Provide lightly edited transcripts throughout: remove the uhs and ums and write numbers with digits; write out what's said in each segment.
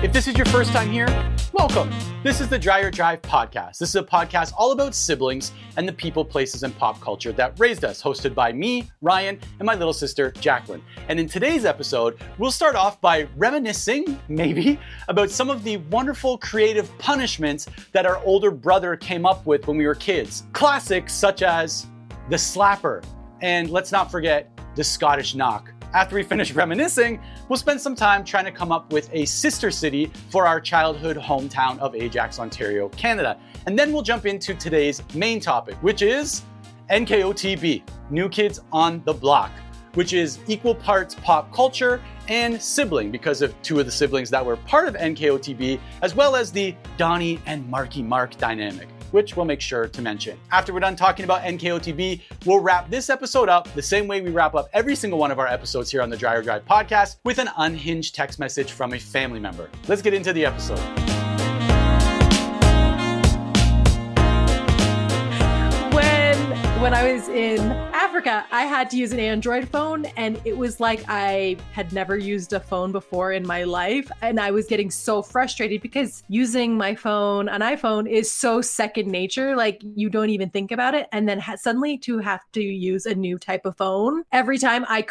If this is your first time here, welcome. This is the Dreyer Drive podcast. This is a podcast all about siblings and the people, places, and pop culture that raised us, hosted by me, Ryan, and my little sister, Jacqueline. And in today's episode, we'll start off by reminiscing, maybe, about some of the wonderful creative punishments that our older brother came up with when we were kids. Classics such as the slapper, and let's not forget the Scottish knock. After we finish reminiscing, we'll spend some time trying to come up with a sister city for our childhood hometown of Ajax, Ontario, Canada. And then we'll jump into today's main topic, which is NKOTB, New Kids on the Block, which is equal parts pop culture and sibling because of two of the siblings that were part of NKOTB, as well as the Donnie and Marky Mark dynamic, which we'll make sure to mention. After we're done talking about NKOTB, we'll wrap this episode up the same way we wrap up every single one of our episodes here on the Dreyer Drive podcast with an unhinged text message from a family member. Let's get into the episode. When I was in Africa, I had to use an Android phone, and it was like I had never used a phone before in my life. And I was getting so frustrated because using my phone, an iPhone, is so second nature. Like, you don't even think about it. And then suddenly to have to use a new type of phone every time, I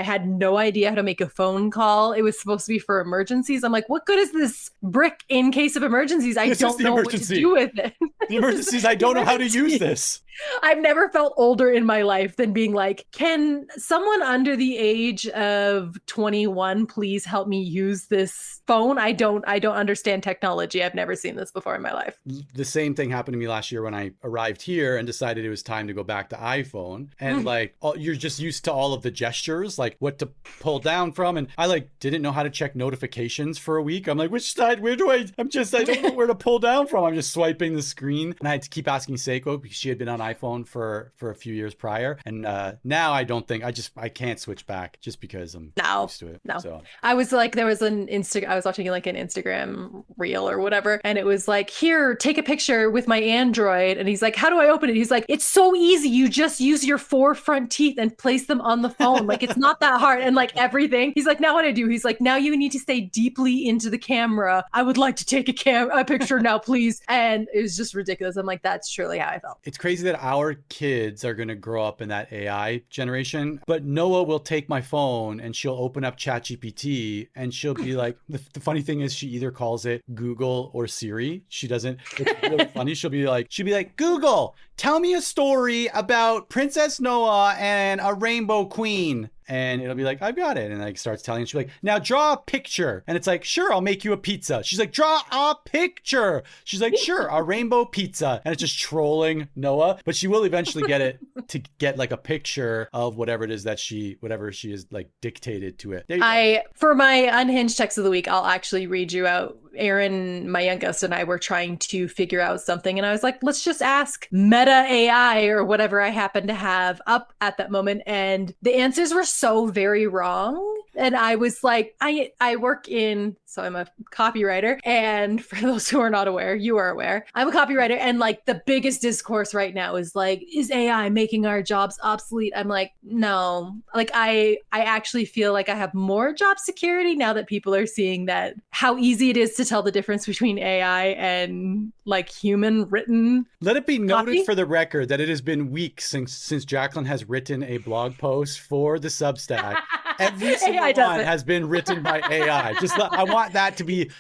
had no idea how to make a phone call. It was supposed to be for emergencies. I'm like, what good is this brick in case of emergencies? I don't know what to do with it. The emergencies, I don't know how to use this. I've never felt older in my life than being like, can someone under the age of 21 please help me use this phone? I don't understand technology. I've never seen this before in my life. The same thing happened to me last year when I arrived here and decided it was time to go back to iPhone. And you're just used to all of the gestures, like what to pull down from. And I didn't know how to check notifications for a week. I'm like, which side, I don't know where to pull down from. I'm just swiping the screen. And I had to keep asking Seiko because she had been on iPhone for a few years prior, and now I don't think I can't switch back just because I'm used to it. No, so. I was like, there was I was watching like an Instagram reel or whatever, and it was like, here, take a picture with my Android, and he's like, how do I open it? He's like, it's so easy. You just use your 4 front teeth and place them on the phone. Like, it's not that hard. And like everything, he's like, now what do I do? He's like, now you need to stay deeply into the camera. I would like to take a picture now, please. And it was just ridiculous. I'm like, that's truly how I felt. It's crazy that our kids are going to grow up in that AI generation, but Noah will take my phone and she'll open up ChatGPT and she'll be like, the funny thing is she either calls it Google or Siri. She doesn't. It's really funny. She'll be like, Google, tell me a story about Princess Noah and a rainbow queen. And it'll be like, I've got it. And like starts telling, and she'll be like, now draw a picture. And it's like, sure, I'll make you a pizza. She's like, draw a picture. She's like, sure, a rainbow pizza. And it's just trolling Noah. But she will eventually get it to get like a picture of whatever it is that whatever she is like dictated to it. For my unhinged text of the week, I'll actually read you out. Aaron, my youngest, and I were trying to figure out something, and I was like, let's just ask Meta AI or whatever I happen to have up at that moment, and the answers were so very wrong. And I was like, I work so I'm a copywriter, and for those who are not aware, you are aware, I'm a copywriter, and like the biggest discourse right now is like, is AI making our jobs obsolete? I'm like, no. Like I actually feel like I have more job security now that people are seeing that how easy it is to tell the difference between AI and like human written. Let it be noted for the record that it has been weeks since Jacqueline has written a blog post for the Substack. Every single one has been written by AI. I want that to be,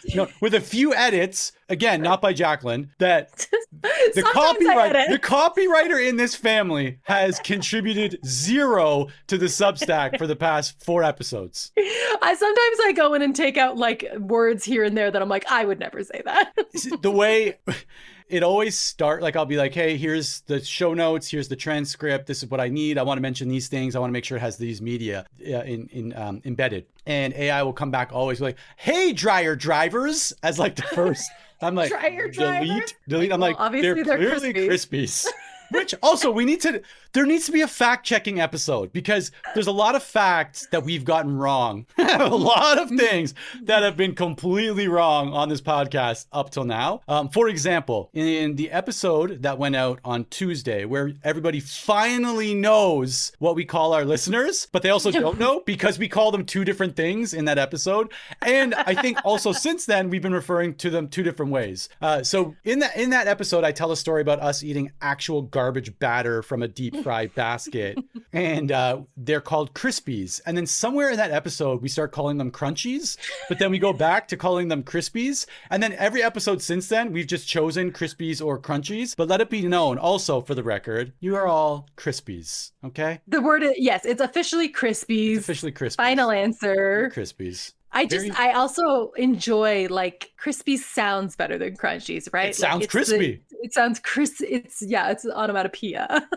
with a few edits, again, not by Jacqueline, that the copywriter in this family has contributed 0 to the Substack for the past 4 episodes. Sometimes I go in and take out like words here and there that I'm like, I would never say that. The way it always I'll be like, hey, here's the show notes, here's the transcript, this is what I need, I want to mention these things, I want to make sure it has these media embedded. And AI will come back always like, hey, Dreyer drivers, as like the first. I'm like, delete. I'm like, they're clearly Krispies. Which also there needs to be a fact checking episode because there's a lot of facts that we've gotten wrong. A lot of things that have been completely wrong on this podcast up till now. For example, in the episode that went out on Tuesday, where everybody finally knows what we call our listeners, but they also don't know because we call them two different things in that episode. And I think also since then, we've been referring to them two different ways. So in that episode, I tell a story about us eating actual garbage batter from a deep fried basket. And they're called Krispies. And then somewhere in that episode, we start calling them Crunchies, but then we go back to calling them Krispies. And then every episode since then, we've just chosen Krispies or Crunchies. But let it be known also for the record, you are all Krispies, okay? The word is, yes, it's officially Krispies. It's officially Krispies. Final answer. Krispies. I also enjoy, like, Krispies sounds better than Crunchies, right? It sounds crispy. It sounds it's onomatopoeia.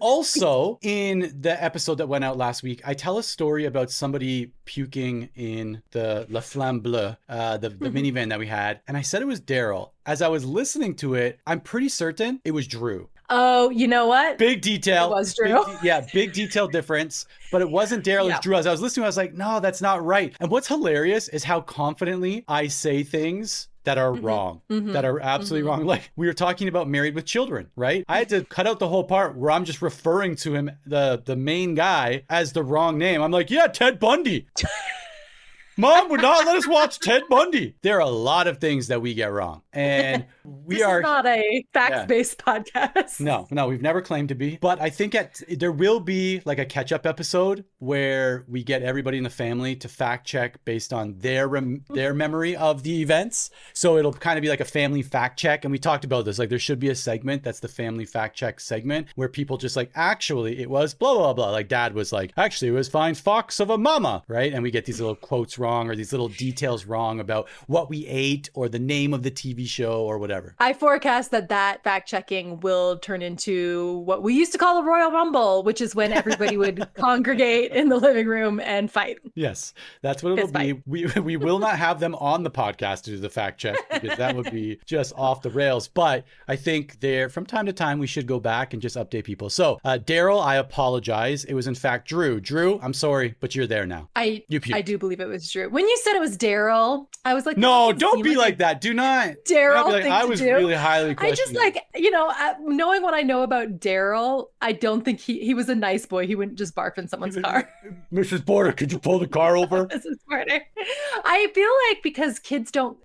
Also, in the episode that went out last week, I tell a story about somebody puking in the Flamme Bleu, the minivan that we had. And I said it was Daryl. As I was listening to it, I'm pretty certain it was Drew. Oh, you know what? Big detail. It was Drew. Big detail difference. But it wasn't Daryl, it was Drew. As I was listening, I was like, no, that's not right. And what's hilarious is how confidently I say things that are wrong, that are absolutely wrong. Like we were talking about Married with Children, right? I had to cut out the whole part where I'm just referring to him, the main guy, as the wrong name. I'm like, yeah, Ted Bundy. Mom would not let us watch Ted Bundy. There are a lot of things that we get wrong. And this is not a facts-based podcast. No, we've never claimed to be. But I think there will be like a catch-up episode where we get everybody in the family to fact check based on their memory of the events. So it'll kind of be like a family fact check. And we talked about this. Like there should be a segment that's the family fact check segment where people just like, actually, it was blah, blah, blah. Like dad was like, actually, it was fine fox of a mama, right? And we get these little quotes wrong or these little details wrong about what we ate or the name of the TV show or whatever. I forecast that fact checking will turn into what we used to call a Royal Rumble, which is when everybody would congregate in the living room and fight. Yes, that's what it'll be. We will not have them on the podcast to do the fact check because that would be just off the rails. But I think from time to time, we should go back and just update people. So Daryl, I apologize. It was in fact Drew. Drew, I'm sorry, but you're there now. I do believe it was Drew. When you said it was Daryl, I was like, no, don't be like that. Do not. Daryl, like, I was really highly questioning. I just like, knowing what I know about Daryl, I don't think he was a nice boy. He wouldn't just barf in someone's car. Mrs. Porter, could you pull the car over? Mrs. Porter. I feel like because kids don't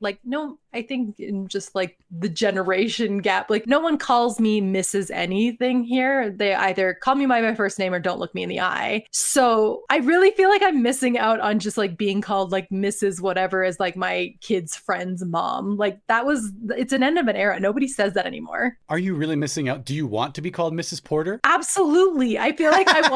I think in just like the generation gap, like no one calls me Mrs. anything here. They either call me by my first name or don't look me in the eye. So I really feel like I'm missing out on just like being called like Mrs. whatever as like my kid's friend's mom. Like it's an end of an era. Nobody says that anymore. Are you really missing out? Do you want to be called Mrs. Porter? Absolutely. I feel like I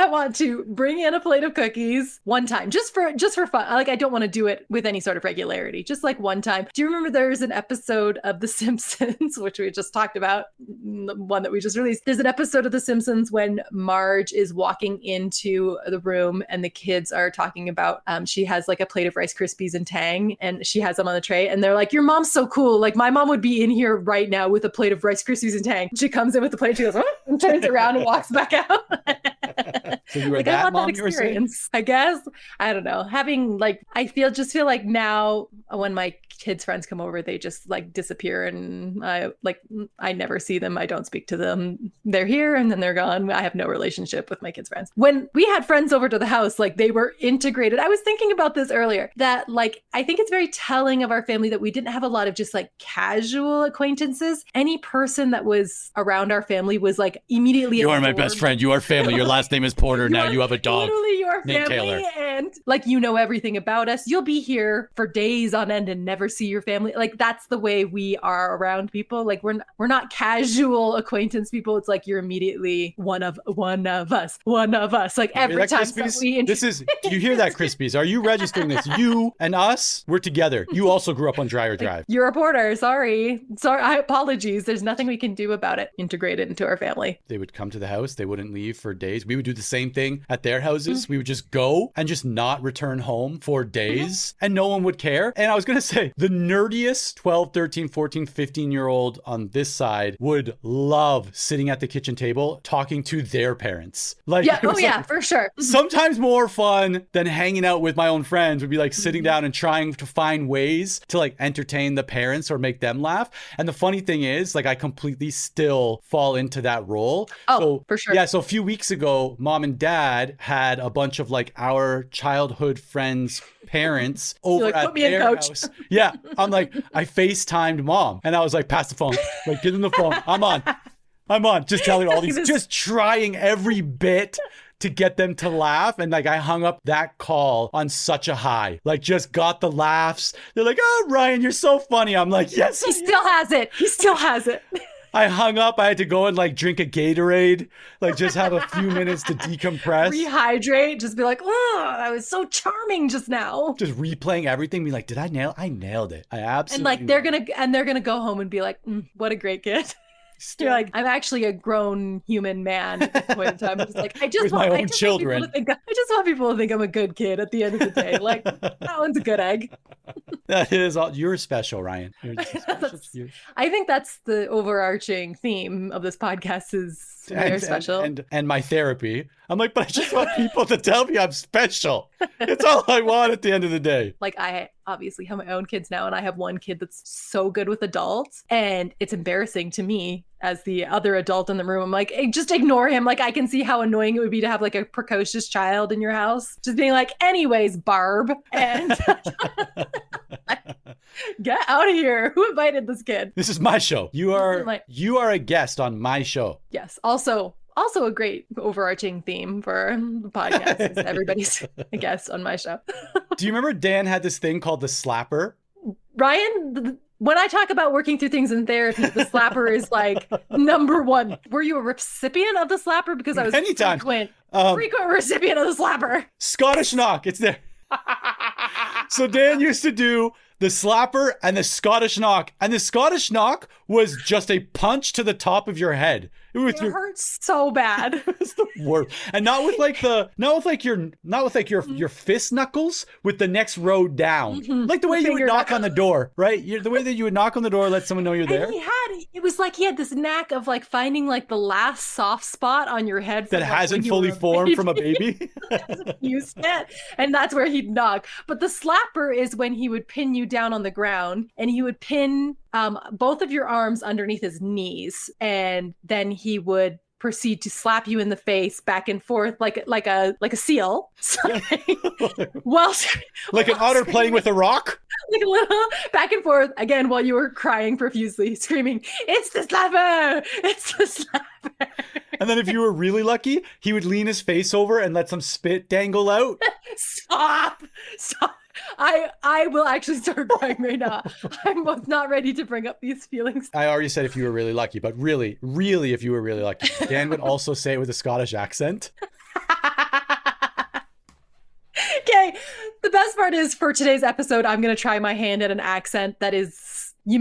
want to bring in a plate of cookies one time just for fun. Like I don't want to do it with any sort of regularity. Just like one time. Do you remember there's an episode of The Simpsons, which we just talked about, the one that we just released. There's an episode of The Simpsons when Marge is walking into the room and the kids are talking about, she has like a plate of Rice Krispies and Tang and she has them on the tray and they're like, your mom's so cool. Like my mom would be in here right now with a plate of Rice Krispies and Tang. She comes in with the plate, she goes, oh, and turns around and walks back out. So you were like, that mom you were saying? I guess. I don't know. Having like, I just feel like now when my kids' friends come over, they just like disappear and I never see them. I don't speak to them. They're here and then they're gone. I have no relationship with my kids' friends. When we had friends over to the house, like they were integrated. I was thinking about this earlier, that like, I think it's very telling of our family that we didn't have a lot of just like casual acquaintances. Any person that was around our family was like immediately. You are my best friend. You are family. Your last name is Porter. Now you have a dog. Literally your named family. Taylor. And like, you know everything about us. You'll be here for days on end and never see your family. Like that's the way we are around people. Like we're not casual acquaintance people. It's like you're immediately one of us. Like every time do you hear that, Krispies? Are you registering this? You and us, we're together. You also grew up on Dreyer Drive. You're a Porter. Sorry. Apologies. There's nothing we can do about it. Integrate it into our family. They would come to the house. They wouldn't leave for days. We we would do the same thing at their houses. We would just go and just not return home for days and no one would care. And I was going to say the nerdiest 12, 13, 14, 15-year-old on this side would love sitting at the kitchen table talking to their parents. Like, For sure. Sometimes more fun than hanging out with my own friends would be like sitting down and trying to find ways to like entertain the parents or make them laugh. And the funny thing is, like, I completely still fall into that role. For sure. Yeah. So a few weeks ago, mom and dad had a bunch of like our childhood friends' parents over at their house. Yeah. I'm like, I FaceTimed mom and I was like, pass the phone. Like, give them the phone. I'm on. Just telling all these, just trying every bit to get them to laugh. And like, I hung up that call on such a high, like just got the laughs. They're like, oh, Ryan, you're so funny. I'm like, yes. He still has it. I hung up. I had to go and like drink a Gatorade, like just have a few minutes to decompress. Rehydrate, just be like, oh, I was so charming just now. Just replaying everything, be like, did I nailed it. I absolutely. And they're gonna go home and be like, what a great kid. You're like, I'm actually a grown human man at this point in time. I'm just like, I just want people to think I'm a good kid at the end of the day. Like, that one's a good egg. That is all. You're special, Ryan. I think that's the overarching theme of this podcast is you're special. And my therapy. I'm like, but I just want people to tell me I'm special. It's all I want at the end of the day. Like, I obviously have my own kids now, and I have one kid that's so good with adults, and it's embarrassing to me as the other adult in the room. I'm like, hey, just ignore him. Like, I can see how annoying it would be to have like a precocious child in your house, just being like, anyways, Barb, and get out of here. Who invited this kid? This is my show. You are a guest on my show. Yes. Also a great overarching theme for the podcast is everybody's a guest on my show. Do you remember Dan had this thing called the slapper? Ryan, when I talk about working through things in therapy, the slapper is like number one. Were you a recipient of the slapper? Because I was frequent recipient of the slapper. Scottish knock. It's there. So Dan used to do the slapper and the Scottish knock. And the Scottish knock was just a punch to the top of your head. It hurts so bad. It's the worst. And not with your fist knuckles, with the next row down. Mm-hmm. Like the way you would knock on the door, right? The way that you would knock on the door, let someone know you're there. It was like he had this knack of like finding like the last soft spot on your head that hasn't fully formed from a baby. Used it. And that's where he'd knock. But the slapper is when he would pin you down on the ground and he would pin both of your arms underneath his knees, and then he would proceed to slap you in the face back and forth like a seal. Like an otter playing with a rock? Like a little back and forth again while you were crying profusely, screaming, "It's the slapper! It's the slapper!" And then if you were really lucky, he would lean his face over and let some spit dangle out. Stop! I will actually start crying right now. I'm not ready to bring up these feelings. I already said if you were really lucky, but really, really, if you were really lucky. Dan would also say it with a Scottish accent. Okay, the best part is for today's episode, I'm going to try my hand at an accent that is... it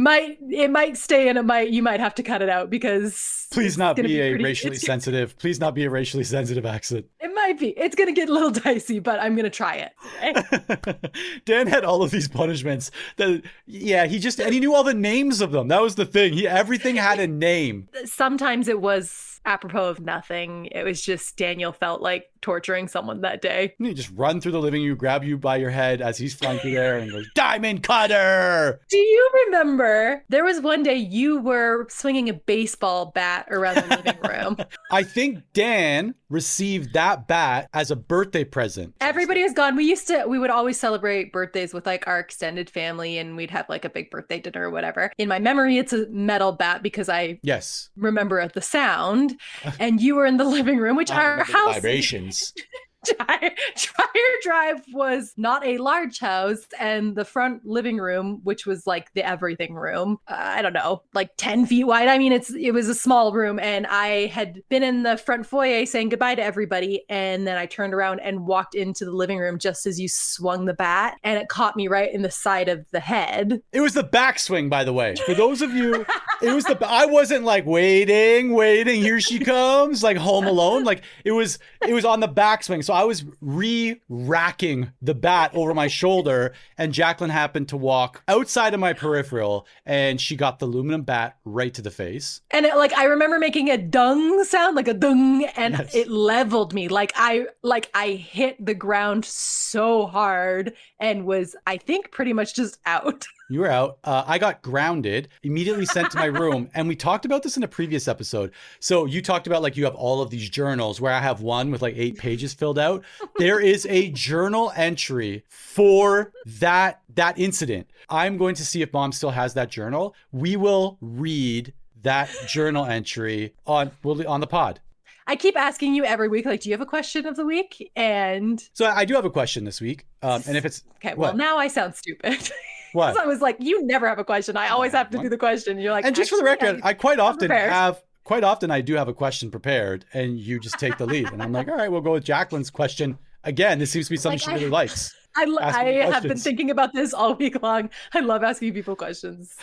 might stay and you might have to cut it out because... Please not be a racially sensitive accent. It might be. It's going to get a little dicey, but I'm going to try it. Okay? Dan had all of these punishments. And he knew all the names of them. That was the thing. Everything had a name. Sometimes it was apropos of nothing. It was just Daniel felt like torturing someone that day. You just run through the living room, grab you by your head as he's flying through there and goes, "Diamond cutter!" Do you remember there was one day you were swinging a baseball bat around the living room? I think Dan received that bat as a birthday present. Everybody was gone. We would always celebrate birthdays with like our extended family, and we'd have like a big birthday dinner or whatever. In my memory, it's a metal bat because I remember the sound. And you were in the living room, which our house vibrations. Dreyer Drive was not a large house, and the front living room, which was like the everything room, I don't know, like 10 feet wide. I mean, it was a small room, and I had been in the front foyer saying goodbye to everybody, and then I turned around and walked into the living room just as you swung the bat, and it caught me right in the side of the head. It was the backswing, by the way. For those of you, I wasn't like waiting, here she comes, like Home Alone. Like it was on the backswing. So I was racking the bat over my shoulder, and Jacqueline happened to walk outside of my peripheral, and she got the aluminum bat right to the face. And I remember making a dung sound, like a dung, and yes. It leveled me. Like I hit the ground so hard and was, I think, pretty much just out. You were out. I got grounded, immediately sent to my room. And we talked about this in a previous episode. So you talked about like you have all of these journals where I have one with like 8 pages filled out. There is a journal entry for that incident. I'm going to see if Mom still has that journal. We will read that journal entry on the pod. I keep asking you every week, like, do you have a question of the week? And so I do have a question this week. And if it's okay, well, now I sound stupid. What? So I was like, you never have a question. I always have to do the question. You're like, and just for the record, I quite often I do have a question prepared, and you just take the lead. And I'm like, all right, we'll go with Jacqueline's question again. This seems to be something she really likes. I have been thinking about this all week long. I love asking people questions.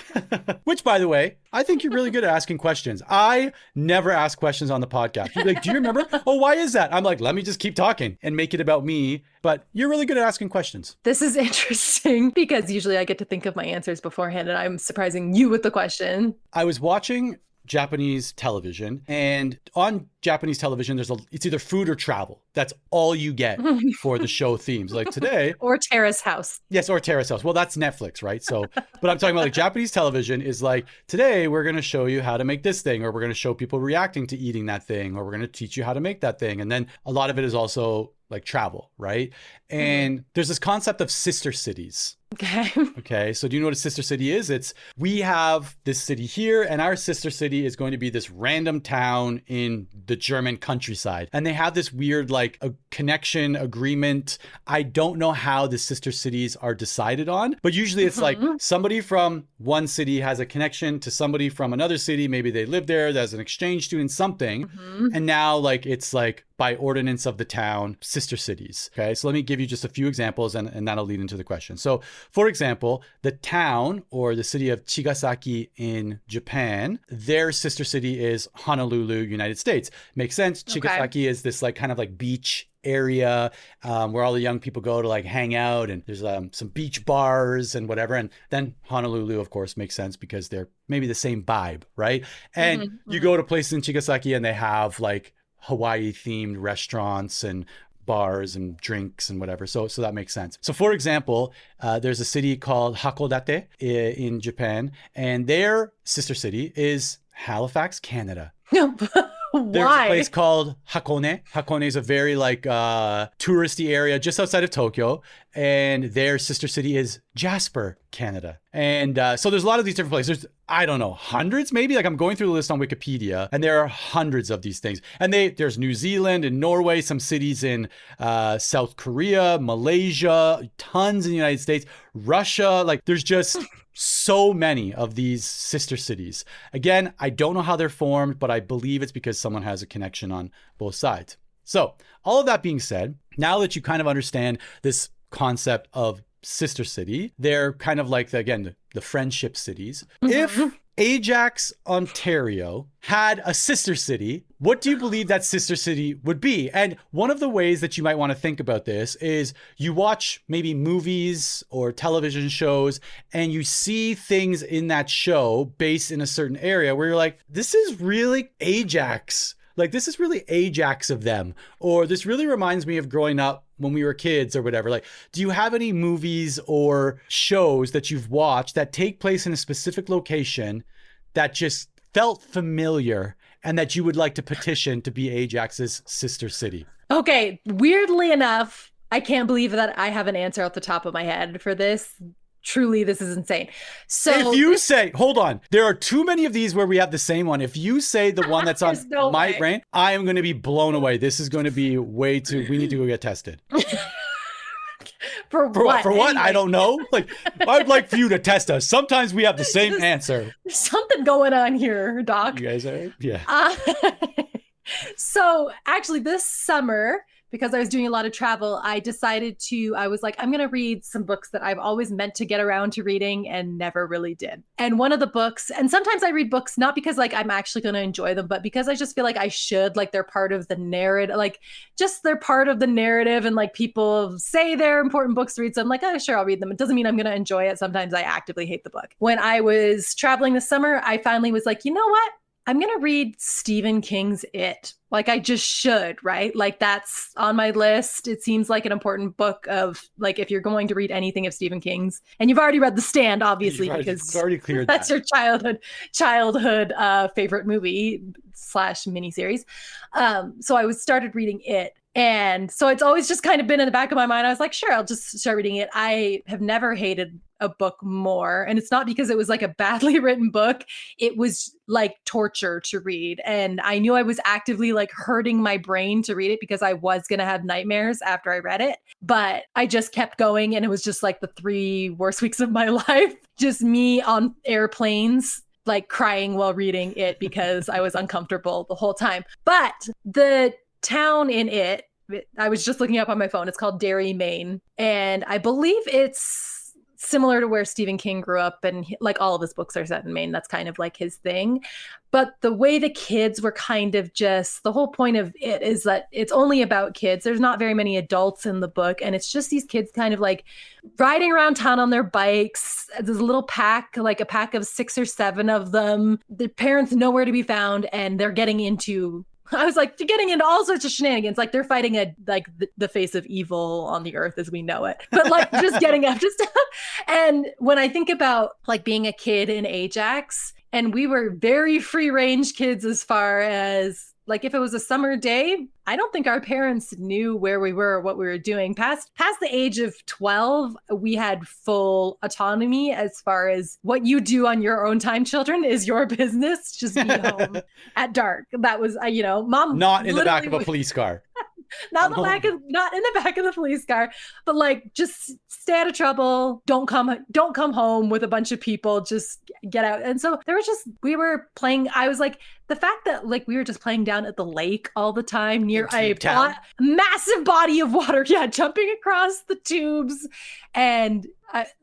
Which, by the way, I think you're really good at asking questions. I never ask questions on the podcast. You're like, do you remember? Oh, why is that? I'm like, let me just keep talking and make it about me. But you're really good at asking questions. This is interesting because usually I get to think of my answers beforehand, and I'm surprising you with the question. I was watching Japanese television, and on Japanese television it's either food or travel. That's all you get for the show themes, like today. Or Terrace House. Yes, or Terrace House. Well, that's Netflix, right? So but I'm talking about like Japanese television is like, today we're going to show you how to make this thing, or we're going to show people reacting to eating that thing, or we're going to teach you how to make that thing. And then a lot of it is also like travel, right? And there's this concept of sister cities. Okay. So do you know what a sister city is? We have this city here, and our sister city is going to be this random town in the German countryside. And they have this weird, like, a connection agreement. I don't know how the sister cities are decided on, but usually it's like somebody from one city has a connection to somebody from another city. Maybe they live there as an exchange student, something. And now like, it's like by ordinance of the town, sister cities. Okay. So let me give you just a few examples, and that'll lead into the question. So for example, the town or the city of Chigasaki in Japan, their sister city is Honolulu, United States. Makes sense. Chigasaki is this like kind of like beach area where all the young people go to like hang out, and there's some beach bars and whatever. And then Honolulu, of course, makes sense because they're maybe the same vibe, right? And you go to places in Chigasaki and they have like Hawaii themed restaurants and bars and drinks and whatever. So that makes sense. So for example, there's a city called Hakodate in Japan, and their sister city is Halifax, Canada. Why? There's a place called Hakone. Hakone is a very like touristy area just outside of Tokyo, and their sister city is Jasper, Canada. And so there's a lot of these different places. There's, I don't know, hundreds maybe? Like I'm going through the list on Wikipedia, and there are hundreds of these things. And there's New Zealand and Norway, some cities in South Korea, Malaysia, tons in the United States, Russia. Like there's just so many of these sister cities. Again, I don't know how they're formed, but I believe it's because someone has a connection on both sides. So all of that being said, now that you kind of understand this concept of sister city, they're kind of like, the friendship cities. If Ajax, Ontario had a sister city, what do you believe that sister city would be? And one of the ways that you might want to think about this is you watch maybe movies or television shows, and you see things in that show based in a certain area where you're like, this is really Ajax. Like, this is really Ajax of them. Or this really reminds me of growing up when we were kids or whatever. Like, do you have any movies or shows that you've watched that take place in a specific location that just felt familiar and that you would like to petition to be Ajax's sister city? Okay, weirdly enough, I can't believe that I have an answer off the top of my head for this. Truly, this is insane. So if you say, hold on, there are too many of these where we have the same one. If you say the one that's on my brain, I am going to be blown away. This is going to be way too, we need to go get tested. For what? For what? Anyway. I don't know. Like, I'd like for you to test us. Sometimes we have the same answer. There's something going on here, Doc. You guys are? Yeah. So actually this summer, because I was doing a lot of travel, I was like, I'm going to read some books that I've always meant to get around to reading and never really did. And one of the books, and sometimes I read books not because like I'm actually going to enjoy them, but because I just feel like I should, like they're part of the narrative, like just they're part of the narrative, and like people say they're important books to read. So I'm like, oh, sure, I'll read them. It doesn't mean I'm going to enjoy it. Sometimes I actively hate the book. When I was traveling this summer, I finally was like, you know what? I'm going to read Stephen King's It. Like I just should, right? Like that's on my list. It seems like an important book of like, if you're going to read anything of Stephen King's, and you've already read The Stand, obviously, because already cleared that's your childhood favorite movie / miniseries. So I started reading It. And so it's always just kind of been in the back of my mind. I was like, sure, I'll just start reading it. I have never hated a book more. And it's not because it was like a badly written book. It was like torture to read. And I knew I was actively like hurting my brain to read it because I was going to have nightmares after I read it. But I just kept going. And it was just like the 3 worst weeks of my life. Just me on airplanes, like crying while reading it because I was uncomfortable the whole time. But the town in it, I was just looking up on my phone. It's called Derry, Maine. And I believe it's similar to where Stephen King grew up, and like all of his books are set in Maine. That's kind of like his thing. But the way the kids were kind of just, the whole point of it is that it's only about kids. There's not very many adults in the book. And it's just these kids kind of like riding around town on their bikes. There's a little pack, like a pack of 6 or 7 of them. Their parents nowhere to be found. And they're getting into all sorts of shenanigans. Like they're fighting the face of evil on the earth as we know it. But like just getting up, and when I think about like being a kid in Ajax, and we were very free range kids as far as like if it was a summer day, I don't think our parents knew where we were or what we were doing. Past the age of 12, we had full autonomy as far as what you do on your own time, children, is your business. Just be home at dark. That was, mom. Not in the back of a police car. Not in the back of the police car, but like just stay out of trouble. Don't come home with a bunch of people. Just get out. And so we were playing. I was like, the fact that like we were just playing down at the lake all the time near a massive body of water. Yeah, jumping across the tubes. And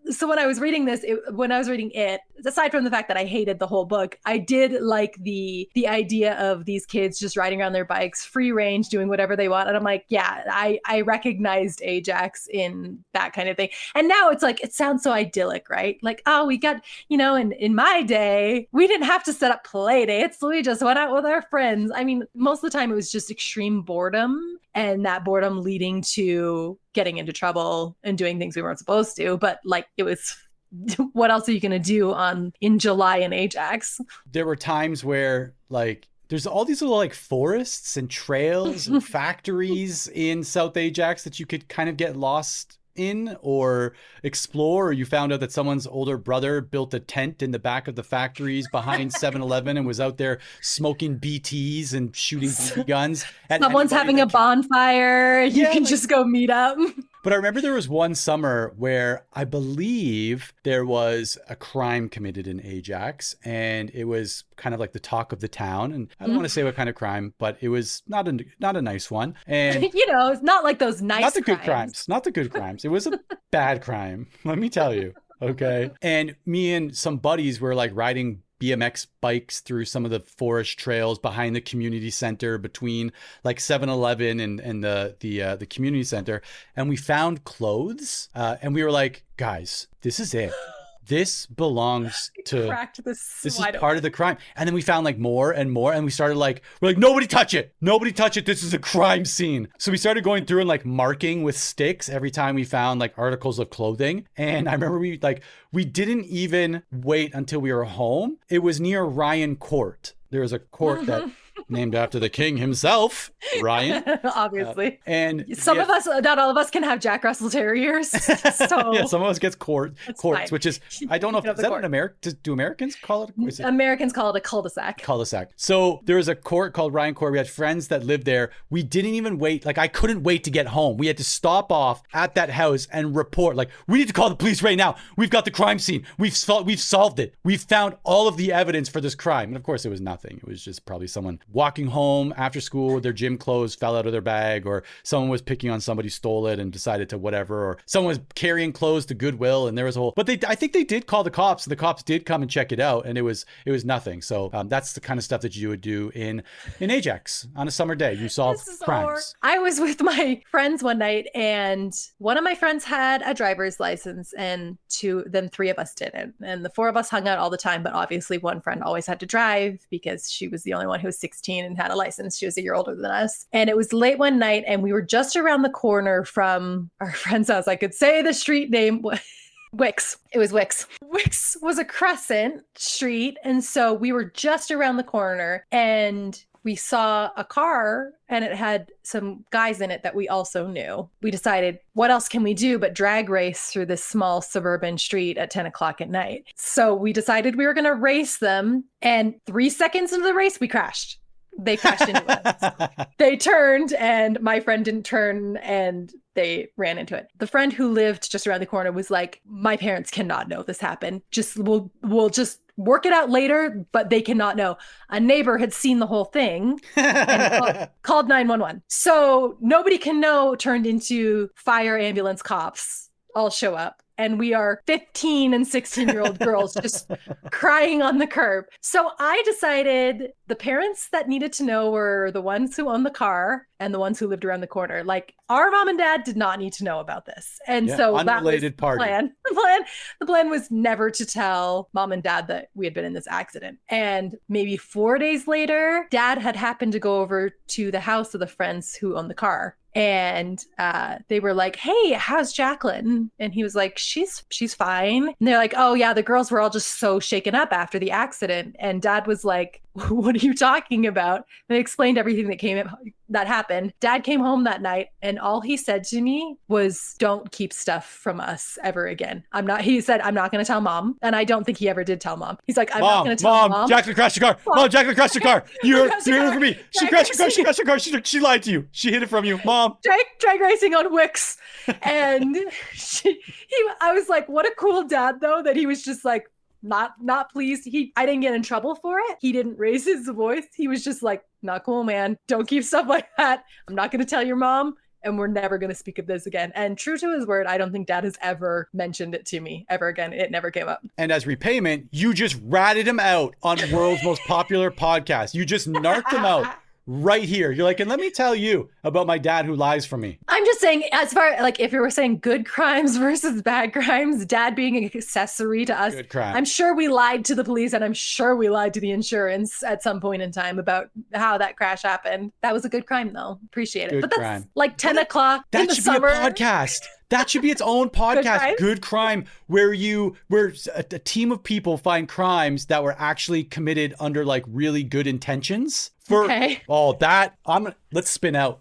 so when I was reading it, aside from the fact that I hated the whole book, I did like the idea of these kids just riding around their bikes, free range, doing whatever they want. And I'm like, yeah, I recognized Ajax in that kind of thing. And now it's like, it sounds so idyllic, right? Like, oh, we got, in my day, we didn't have to set up play dates. So we just went out with our friends. I mean, most of the time it was just extreme boredom, and that boredom leading to getting into trouble and doing things we weren't supposed to. But like, it was, what else are you going to do in July in Ajax? There were times where like, there's all these little like forests and trails and factories in South Ajax that you could kind of get lost in or explore, or you found out that someone's older brother built a tent in the back of the factories behind 7-Eleven and was out there smoking BTs and shooting BB guns. Someone's having a bonfire. You can just go meet up. But I remember there was one summer where I believe there was a crime committed in Ajax, and it was kind of like the talk of the town. And I don't want to say what kind of crime, but it was not a nice one. And it's not like those nice not the good crimes. Not the good crimes. It was a bad crime. Let me tell you. Okay. And me and some buddies were like riding BMX bikes through some of the forest trails behind the community center, between like 7-Eleven and the community center. And we found clothes and we were like, guys, this is it. This belongs to, this is part of the crime. And then we found like more and more, and we started we're like, nobody touch it. Nobody touch it. This is a crime scene. So we started going through and like marking with sticks every time we found like articles of clothing. And I remember we didn't even wait until we were home. It was near Ryan Court. There was a court that named after the king himself, Ryan. Obviously. And some of us, not all of us, can have Jack Russell Terriers. So yeah, some of us gets quartz, which is, I don't know if, is that an American, do Americans call it? Americans call it a cul-de-sac. Cul-de-sac. So there was a court called Ryan Court. We had friends that lived there. We didn't even wait. Like, I couldn't wait to get home. We had to stop off at that house and report, like, we need to call the police right now. We've got the crime scene. We've solved it. We've found all of the evidence for this crime. And of course, it was nothing. It was just probably someone walking home after school with their gym clothes fell out of their bag, or someone was picking on somebody, stole it and decided to whatever, or someone was carrying clothes to Goodwill and there was a whole, but I think they did call the cops. The cops did come and check it out, and it was nothing. So that's the kind of stuff that you would do in Ajax on a summer day. You solve crimes. I was with my friends one night, and one of my friends had a driver's license, and three of us didn't. And the four of us hung out all the time, but obviously one friend always had to drive because she was the only one who was 16 and had a license. She was a year older than us. And it was late one night, and we were just around the corner from our friend's house. I could say the street name. Wicks. It was Wicks. Wicks was a crescent street. And so we were just around the corner, and we saw a car, and it had some guys in it that we also knew. We decided, what else can we do but drag race through this small suburban street at 10 o'clock at night? So we decided we were going to race them. And 3 seconds into the race, we crashed. They crashed into us. They turned, and my friend didn't turn, and they ran into it. The friend who lived just around the corner was like, my parents cannot know this happened. We'll just work it out later, but they cannot know. A neighbor had seen the whole thing and called 911. So nobody can know turned into fire, ambulance, cops all show up. And we are 15 and 16-year-old girls just crying on the curb. So I decided the parents that needed to know were the ones who owned the car and the ones who lived around the corner. Like, our mom and dad did not need to know about this. And so unrelated that was the plan. The plan was never to tell mom and dad that we had been in this accident. And maybe 4 days later, dad had happened to go over to the house of the friends who owned the car. And they were like, hey, how's Jacqueline? And he was like, she's fine. And they're like, oh yeah, the girls were all just so shaken up after the accident. And dad was like, what are you talking about? And they explained everything that happened. Dad came home that night, and all he said to me was, don't keep stuff from us ever again. He said, I'm not going to tell mom. And I don't think he ever did tell mom. He's like, I'm not going to tell mom. Jacqueline crashed your car. Mom, Jacqueline crashed your car. You're here for me. She crashed your car. She lied to you. She hid it from you. Mom. Drag racing on Wicks. And I was like, what a cool dad, though, that he was just like, not pleased. I didn't get in trouble for it. He didn't raise his voice. He was just like, not cool, man. Don't keep stuff like that. I'm not going to tell your mom, and we're never going to speak of this again. And true to his word, I don't think dad has ever mentioned it to me ever again. It never came up. And as repayment, you just ratted him out on the world's most popular podcast. You just narked him out. Right here. You're like, and let me tell you about my dad who lies for me. I'm just saying, as far like if you were saying good crimes versus bad crimes, dad being an accessory to us, good crime. I'm sure we lied to the police, and I'm sure we lied to the insurance at some point in time about how that crash happened. That was a good crime, though. Appreciate it. Good but that's crime. Like 10 o'clock in the summer. That should be a podcast. That should be its own podcast, Good Crime, where a team of people find crimes that were actually committed under like really good intentions. Let's spin out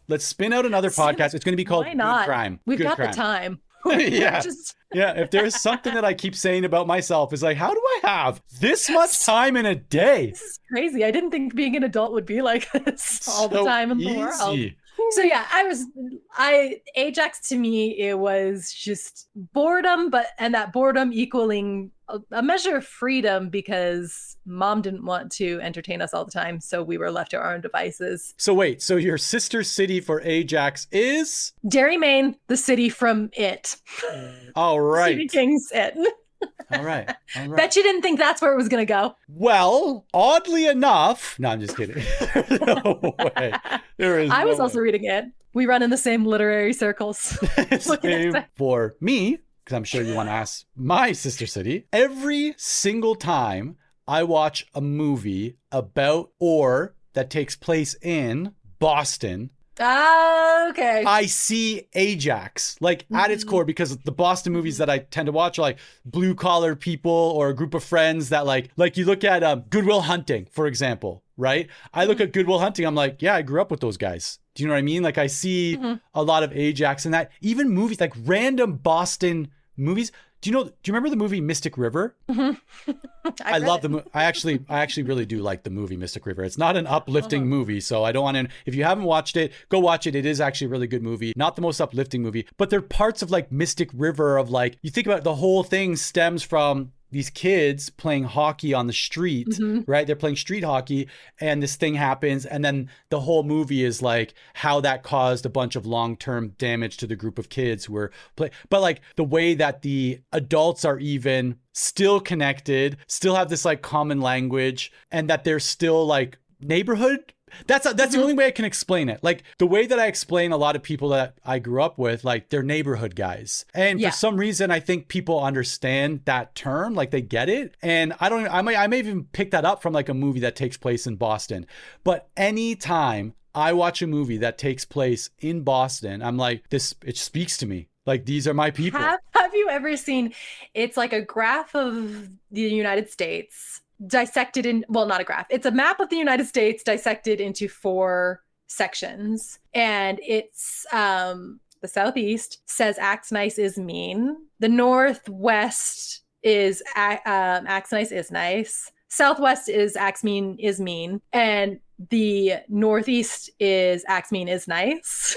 another podcast. It's going to be called Good Crime. We've got the time. Yeah. Yeah. If there's something that I keep saying about myself is like, how do I have this much time in a day? This is crazy. I didn't think being an adult would be like this all the time in the world. So yeah, Ajax to me, it was just boredom, and that boredom equaling a measure of freedom because mom didn't want to entertain us all the time. So we were left to our own devices. So wait, so your sister city for Ajax is? Derry, Maine, the city from It. All right. Stephen King's It. All right. Bet you didn't think that's where it was going to go. Well, oddly enough, no, I'm just kidding. No way. I was also reading it. We run in the same literary circles. Same for me, because I'm sure you want to ask my sister city. Every single time I watch a movie about or that takes place in Boston, Ah, okay. I see Ajax, like at its core, because the Boston movies that I tend to watch are like blue collar people or a group of friends that like you look at Good Will Hunting, for example, right? I look at Good Will Hunting, I'm like, yeah, I grew up with those guys. Do you know what I mean? Like I see a lot of Ajax in that. Even movies, like random Boston movies. Do you remember the movie Mystic River? I love the movie. I actually really do like the movie Mystic River. It's not an uplifting movie, so I don't want to, if you haven't watched it, go watch it. It is actually a really good movie. Not the most uplifting movie, but there are parts of like Mystic River of like, you think about it, the whole thing stems from these kids playing hockey on the street, right? They're playing street hockey and this thing happens. And then the whole movie is like how that caused a bunch of long-term damage to the group of kids who were playing. But like the way that the adults are even still connected, still have this like common language, and that they're still like neighborhood. That's the only way I can explain it. Like the way that I explain a lot of people that I grew up with, like they're neighborhood guys. And for some reason, I think people understand that term, like they get it. And I may even pick that up from like a movie that takes place in Boston. But anytime I watch a movie that takes place in Boston, I'm like, it speaks to me. Like these are my people. Have you ever seen, it's like a graph of the United States dissected in, well, not a graph. It's a map of the United States dissected into 4 sections. And it's the Southeast says acts nice is mean. The Northwest is acts nice is nice. Southwest is acts mean is mean. And the Northeast is acts mean is nice.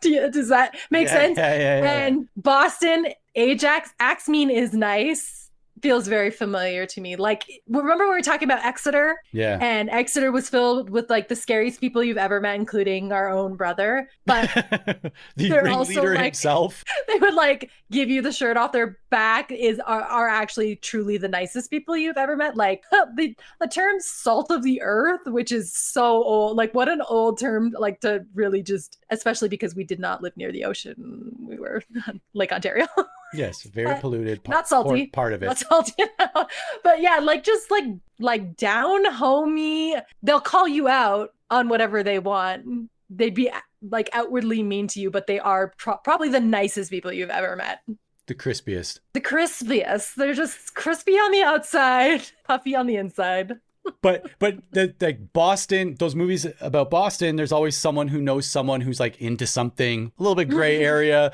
Does that make sense? Yeah. And Boston, Ajax, acts mean is nice. Feels very familiar to me. Like, remember we were talking about Exeter? Yeah. And Exeter was filled with like the scariest people you've ever met, including our own brother. But the ringleader himself. They would like give you the shirt off their back are actually truly the nicest people you've ever met. Like the term salt of the earth, which is so old. Like what an old term, like to really just, especially because we did not live near the ocean. We were on Lake Ontario. Yes, very polluted. Not salty. Part of it. Not salty. But yeah, like just like down homey. They'll call you out on whatever they want. They'd be like outwardly mean to you, but they are probably the nicest people you've ever met. The crispiest. The crispiest. They're just crispy on the outside, puffy on the inside. But like Boston, those movies about Boston, there's always someone who knows someone who's like into something, a little bit gray area.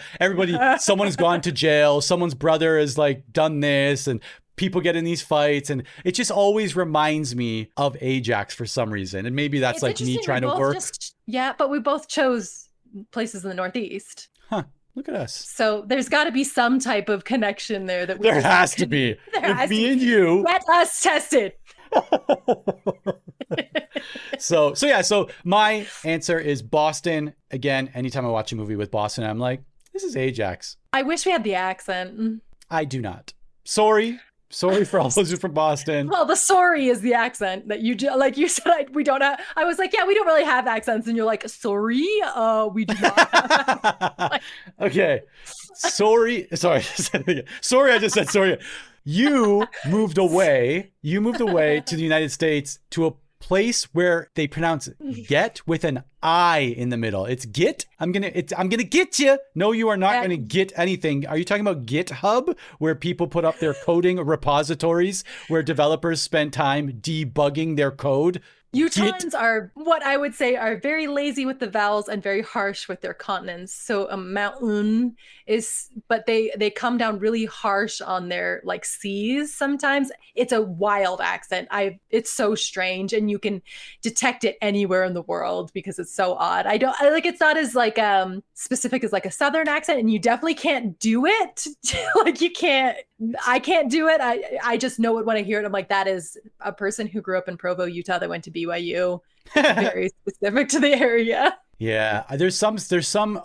Someone has gone to jail. Someone's brother has like done this, and people get in these fights. And it just always reminds me of Ajax for some reason. And maybe that's like me trying to work. But we both chose places in the Northeast. Huh. Look at us. So there's got to be some type of connection there that there has to be. If me and you let us test it. So my answer is Boston. Again, anytime I watch a movie with Boston, I'm like, this is Ajax. I wish we had the accent. I do not. Sorry for all those who are from Boston. Well, the sorry is the accent that you do. Like you said, we don't have. I was like, yeah, we don't really have accents, and you're like, sorry, we do not. Okay, sorry. I just said sorry. You moved away to the United States to a place where they pronounce get with an I in the middle. It's git. I'm gonna get you. No, you are not gonna get anything. Are you talking about GitHub, where people put up their coding repositories, where developers spend time debugging their code? Utahns are what I would say are very lazy with the vowels and very harsh with their consonants. So a mountain is, but they come down really harsh on their like C's sometimes. It's a wild accent. It's so strange, and you can detect it anywhere in the world because it's so odd. It's not as like specific as like a Southern accent, and you definitely can't do it. Like I can't do it. I just know it when I hear it. I'm like, that is a person who grew up in Provo, Utah, that went to BYU. Very specific to the area. Yeah, there's some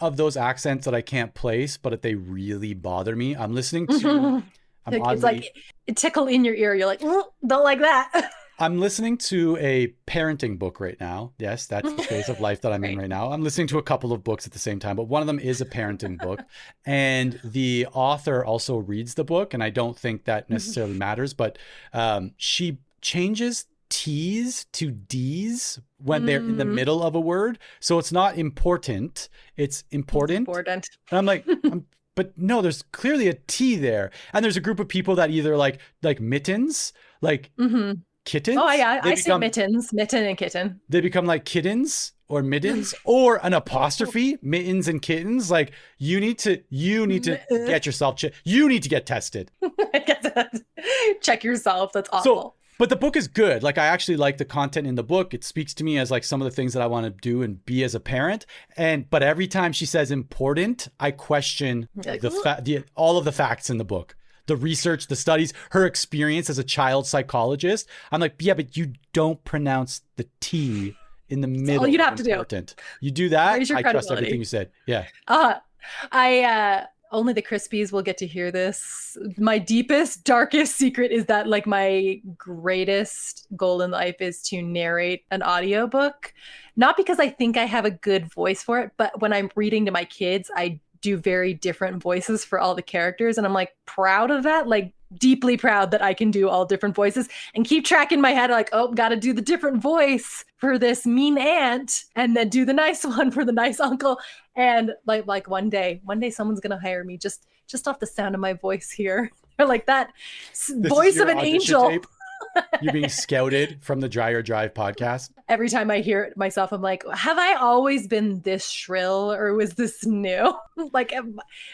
of those accents that I can't place, but they really bother me. I'm listening to. It's like it tickle in your ear. You're like, don't like that. I'm listening to a parenting book right now. Yes, that's the phase of life that I'm in right now. I'm listening to a couple of books at the same time, but one of them is a parenting book. And the author also reads the book, and I don't think that necessarily matters, but she changes T's to D's when they're in the middle of a word. So it's not important, it's important. Important. And I'm like, but no, there's clearly a T there. And there's a group of people that either like mittens, like kittens. Oh yeah, I say mittens, mitten and kitten. They become like kittens or mittens or an apostrophe, mittens and kittens. Like you need to get yourself, you need to get tested. Check yourself. That's awful. But the book is good. Like I actually like the content in the book. It speaks to me as like some of the things that I want to do and be as a parent. But every time she says important, I question all of the facts in the book, the research, the studies, her experience as a child psychologist. I'm like, yeah, but you don't pronounce the T in the middle. All you'd have to do. You do that. Raise your I trust everything you said. Yeah. Only the Krispies will get to hear this. My deepest, darkest secret is that like my greatest goal in life is to narrate an audiobook. Not because I think I have a good voice for it, but when I'm reading to my kids, I do very different voices for all the characters. And I'm like proud of that, like deeply proud that I can do all different voices and keep track in my head. Like, oh, got to do the different voice for this mean aunt and then do the nice one for the nice uncle. And like one day someone's going to hire me just off the sound of my voice here. Or like that voice of an angel. Tape? You're being scouted from the Dreyer Drive podcast. Every time I hear it myself, I'm like, have I always been this shrill or was this new? Like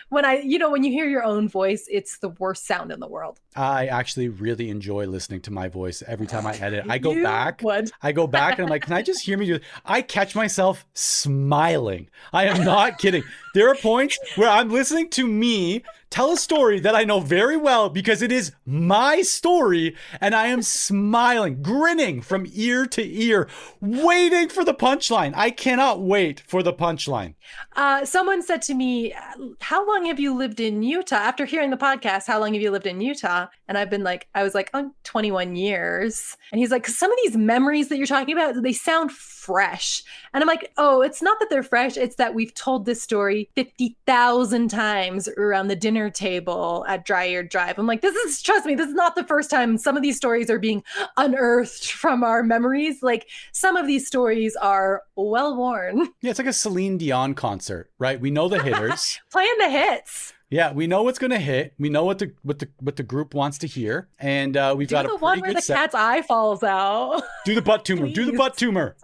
when you hear your own voice, it's the worst sound in the world. I actually really enjoy listening to my voice every time I edit. I go back and I'm like, can I just hear me do it? I catch myself smiling. I am not kidding. There are points where I'm listening to me tell a story that I know very well because it is my story and I am smiling, grinning from ear to ear, waiting for the punchline. I cannot wait for the punchline. Someone said to me, how long have you lived in Utah? After hearing the podcast, how long have you lived in Utah? And I was like, 21 years. And he's like, some of these memories that you're talking about, they sound fresh. And I'm like, oh, it's not that they're fresh. It's that we've told this story 50,000 times around the dinner table at Dreyer Drive. I'm like, trust me, this is not the first time some of these stories are being unearthed from our memories. Like some of these stories are well worn. Yeah, it's like a Celine Dion concert, right? We know the hitters. Playing the hits. Yeah, we know what's going to hit. We know what the group wants to hear, and we've got a pretty good set. Do the one where the cat's eye falls out. Do the butt tumor. Do the butt tumor.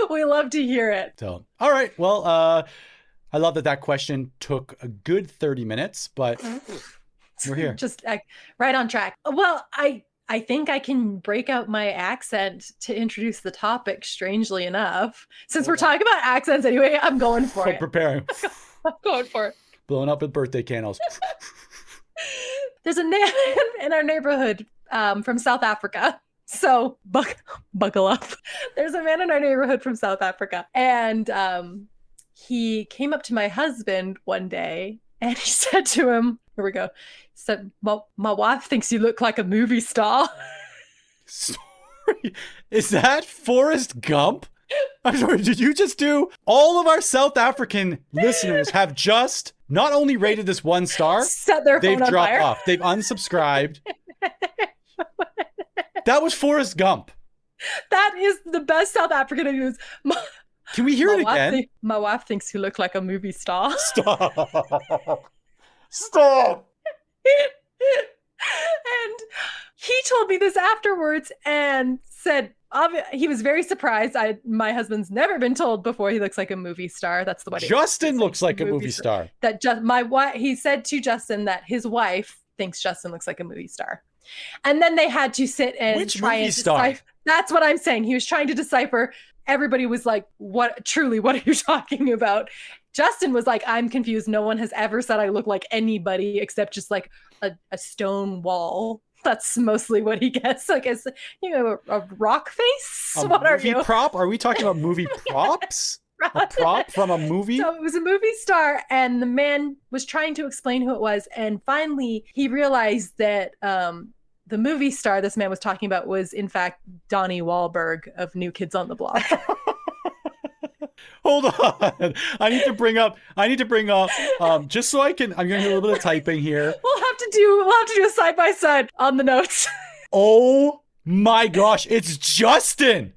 We love to hear it. So, all right. Well, I love that question took a good 30 minutes, but we're here. Just right on track. Well, I think I can break out my accent to introduce the topic, strangely enough. Since we're talking about accents anyway, I'm going for it. Preparing. I'm going for it. Blowing up with birthday candles. There's a man in our neighborhood from South Africa. So buckle up. There's a man in our neighborhood from South Africa. And he came up to my husband one day and he said to him, here we go. He said, my wife thinks you look like a movie star. Sorry. Is that Forrest Gump? I'm sorry, did you just do? All of our South African listeners have just not only rated this 1 star, they've dropped off. They've unsubscribed. That was Forrest Gump. That is the best South African news. Can we hear it again? My wife thinks you look like a movie star. Stop. And he told me this afterwards and said, he was very surprised. My husband's never been told before he looks like a movie star. That's the way Justin looks like a movie star. He said to Justin that his wife thinks Justin looks like a movie star. And then they had to sit and try and decipher. That's what I'm saying. He was trying to decipher. Everybody was like, what are you talking about? Justin was like, I'm confused. No one has ever said I look like anybody except just like a stone wall. That's mostly what he gets. Like, as a rock face. What are you? Prop? Are we talking about movie props? A prop from a movie? So it was a movie star, and the man was trying to explain who it was, and finally he realized that the movie star this man was talking about was in fact Donnie Wahlberg of New Kids on the Block. Hold on. I need to bring up just so I'm going to do a little bit of typing here. We'll have to do a side by side on the notes. Oh My gosh, it's Justin.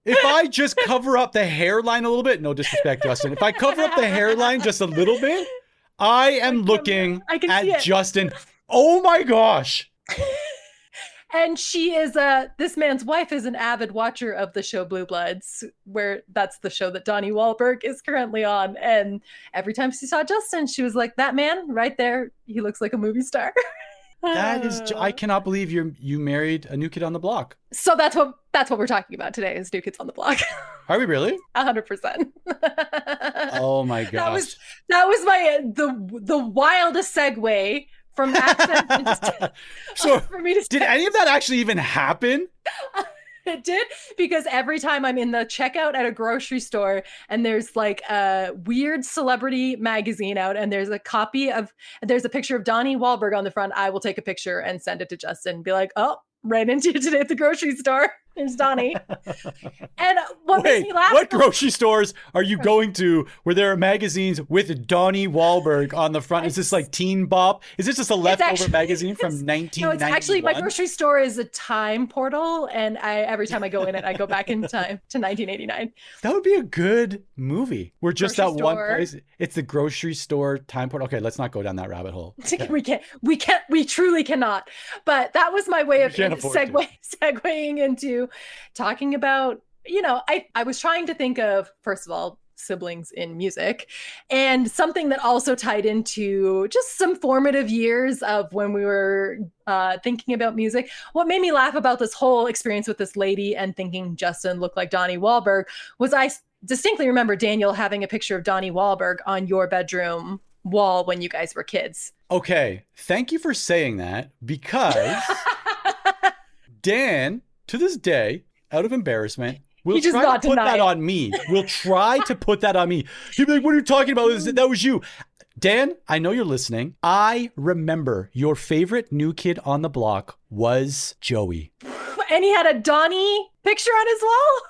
If I just cover up the hairline a little bit, no disrespect, Justin. If I cover up the hairline just a little bit, I am looking at Justin. Oh my gosh. And she is this man's wife is an avid watcher of the show Blue Bloods, where that's the show that Donnie Wahlberg is currently on. And every time she saw Justin, she was like, that man right there, he looks like a movie star. That is, I cannot believe you married a New Kid on the Block. So that's what we're talking about today is New Kids on the Block. Are we really? 100%. Oh my gosh. That was the wildest segue from accent so for me to say. Did any of that actually even happen? It did, because every time I'm in the checkout at a grocery store and there's like a weird celebrity magazine out and there's a picture of Donnie Wahlberg on the front, I will take a picture and send it to Justin and be like, oh, right into you today at the grocery store. There's Donnie. And what makes me laugh. What grocery stores are you going to where there are magazines with Donnie Wahlberg on the front? Is this like Teen Bop? Is this just a leftover magazine from 1991? No, it's actually, my grocery store is a time portal. And every time I go in it, I go back in time to 1989. That would be a good movie. We're just at one place. It's the grocery store time portal. Okay, let's not go down that rabbit hole. Okay. We truly cannot. But that was my way of segueing into talking about, I was trying to think of, first of all, siblings in music, and something that also tied into just some formative years of when we were thinking about music. What made me laugh about this whole experience with this lady and thinking Justin looked like Donnie Wahlberg was I distinctly remember Daniel having a picture of Donnie Wahlberg on your bedroom wall when you guys were kids. Okay, thank you for saying that, because Dan, to this day, out of embarrassment, will try to put that on me. Will try to put that on me. He'll be like, what are you talking about? That was you. Dan, I know you're listening. I remember your favorite New Kid on the Block was Joey. And he had a Donnie picture on his wall?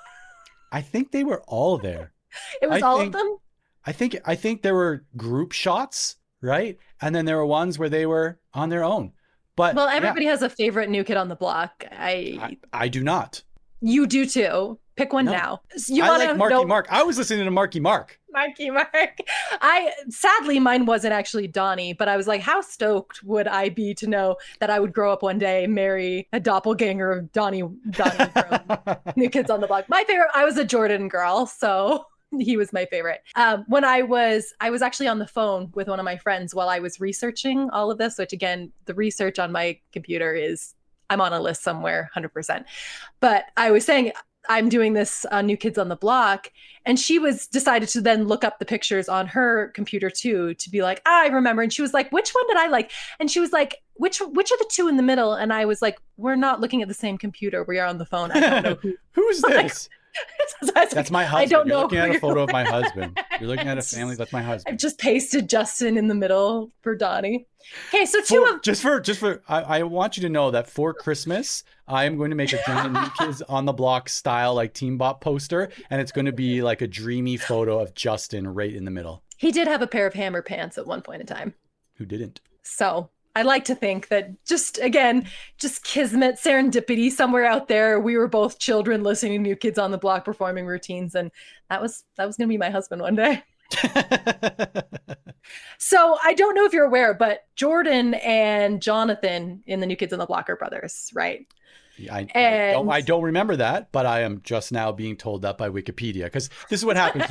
I think they were all there. It was all of them? I think there were group shots, right? And then there were ones where they were on their own. But well, everybody has a favorite New Kid on the Block. I do not. You do too. Pick one now. I like Marky Mark. I was listening to Marky Mark. Marky Mark. Sadly, mine wasn't actually Donnie, but I was like, how stoked would I be to know that I would grow up one day, marry a doppelganger of Donnie from New Kids on the Block. My favorite, I was a Jordan girl, so he was my favorite. When I was actually on the phone with one of my friends while I was researching all of this, which again, the research on my computer is, I'm on a list somewhere, 100%. But I was saying, I'm doing this on New Kids on the Block. And she decided to then look up the pictures on her computer too, to be like, I remember. And she was like, which one did I like? And she was like, which are the two in the middle? And I was like, we're not looking at the same computer. We are on the phone. I don't know who's this? That's my husband. I don't know. You're looking at a photo of my husband. You're looking at a family. That's my husband. I've just pasted Justin in the middle for Donnie. Okay, so I want you to know that for Christmas, I am going to make a giant New Kids on the Block style like Teen Bop poster, and it's going to be like a dreamy photo of Justin right in the middle. He did have a pair of Hammer pants at one point in time. Who didn't? So I like to think that just kismet, serendipity somewhere out there. We were both children listening to New Kids on the Block performing routines, and that was going to be my husband one day. So I don't know if you're aware, but Jordan and Jonathan in the New Kids on the Block are brothers, right? I don't remember that, but I am just now being told that by Wikipedia, because this is what happens.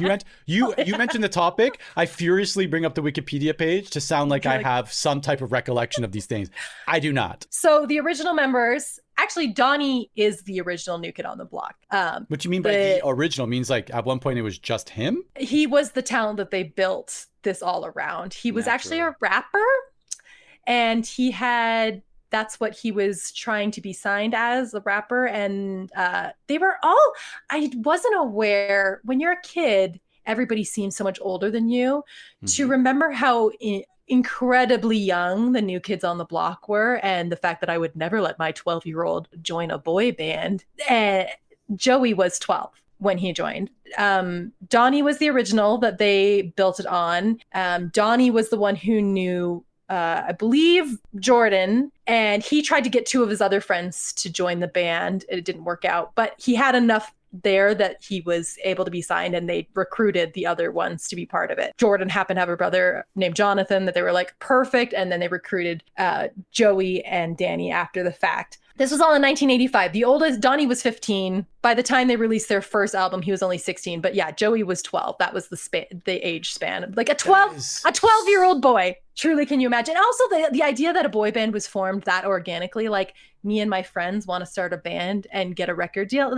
You mentioned the topic. I furiously bring up the Wikipedia page to sound like I have some type of recollection of these things. I do not. So the original members, actually, Donnie is the original New Kid on the Block. What you mean by the original? Means like at one point it was just him? He was the talent that they built this all around. He was actually a rapper, and that's what he was trying to be signed as, a rapper. And they were all, I wasn't aware, when you're a kid, everybody seems so much older than you. Mm-hmm. To remember how incredibly young the New Kids on the Block were, and the fact that I would never let my 12-year-old join a boy band. Joey was 12 when he joined. Donnie was the original that they built it on. Donnie was the one who knew I believe, Jordan, and he tried to get two of his other friends to join the band. It didn't work out, but he had enough there that he was able to be signed, and they recruited the other ones to be part of it. Jordan happened to have a brother named Jonathan that they were like, perfect, and then they recruited Joey and Danny after the fact. This was all in 1985. The oldest, Donnie, was 15. By the time they released their first album, he was only 16. But yeah, Joey was 12. That was the age span. Like a 12-year-old boy. Truly, can you imagine? Also, the idea that a boy band was formed that organically, like me and my friends want to start a band and get a record deal.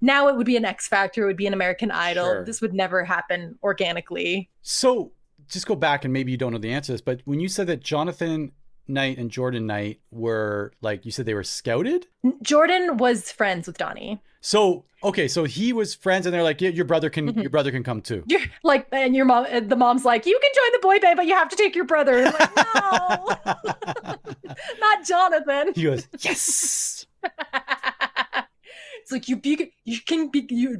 Now it would be an X Factor. It would be an American Idol. Sure. This would never happen organically. So just go back, and maybe you don't know the answer to this, but when you said that Jonathan Knight and Jordan Knight were, like, you said they were scouted? Jordan was friends with Donnie. So, okay, so he was friends, and they're like, yeah, your brother can come too. You're like, and your mom, the mom's like, you can join the boy band, but you have to take your brother. And I'm like, no, not Jonathan. He goes, yes. It's like, you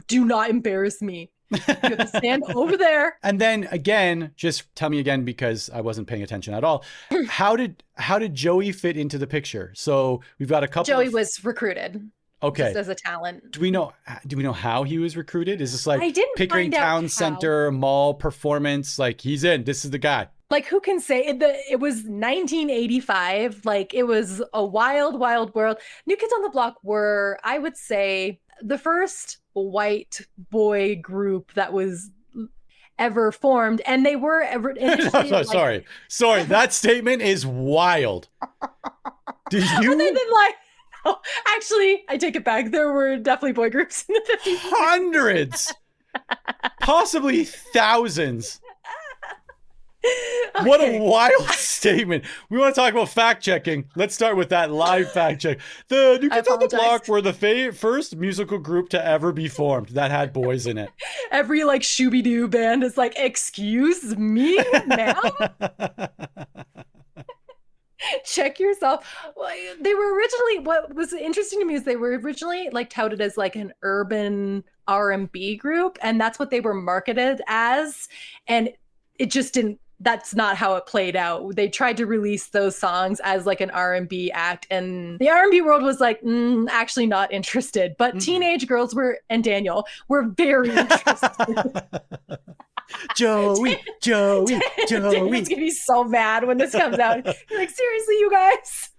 do not embarrass me. You have to stand over there. And then again, just tell me again, because I wasn't paying attention at all. How did Joey fit into the picture? So we've got a couple. Joey was recruited. Okay. Just as a talent. Do we know how he was recruited? Is this like Pickering Town Town Center mall performance? Like, he's in. This is the guy. Like, who can say it? It was 1985. Like, it was a wild, wild world. New Kids on the Block were, I would say, the first white boy group that was ever formed, and they were ever. Sorry, that statement is wild. Did you? Oh, actually, I take it back. There were definitely boy groups in the 50s. Hundreds, possibly thousands. Okay. What a wild statement. We want to talk about fact checking. Let's start with that live fact check. The New Kids on the Block were the first musical group to ever be formed that had boys in it. Every like Shooby-Doo band is like, excuse me, ma'am? Check yourself. They were originally, what was interesting to me is they were originally like touted as like an urban R&B group, and that's what they were marketed as. And it just didn't, that's not how it played out. They tried to release those songs as like an R&B act, and the R&B world was like, actually not interested. But teenage girls and Daniel were very interested. Joey. Daniel's gonna be so mad when this comes out. He's like, seriously, you guys?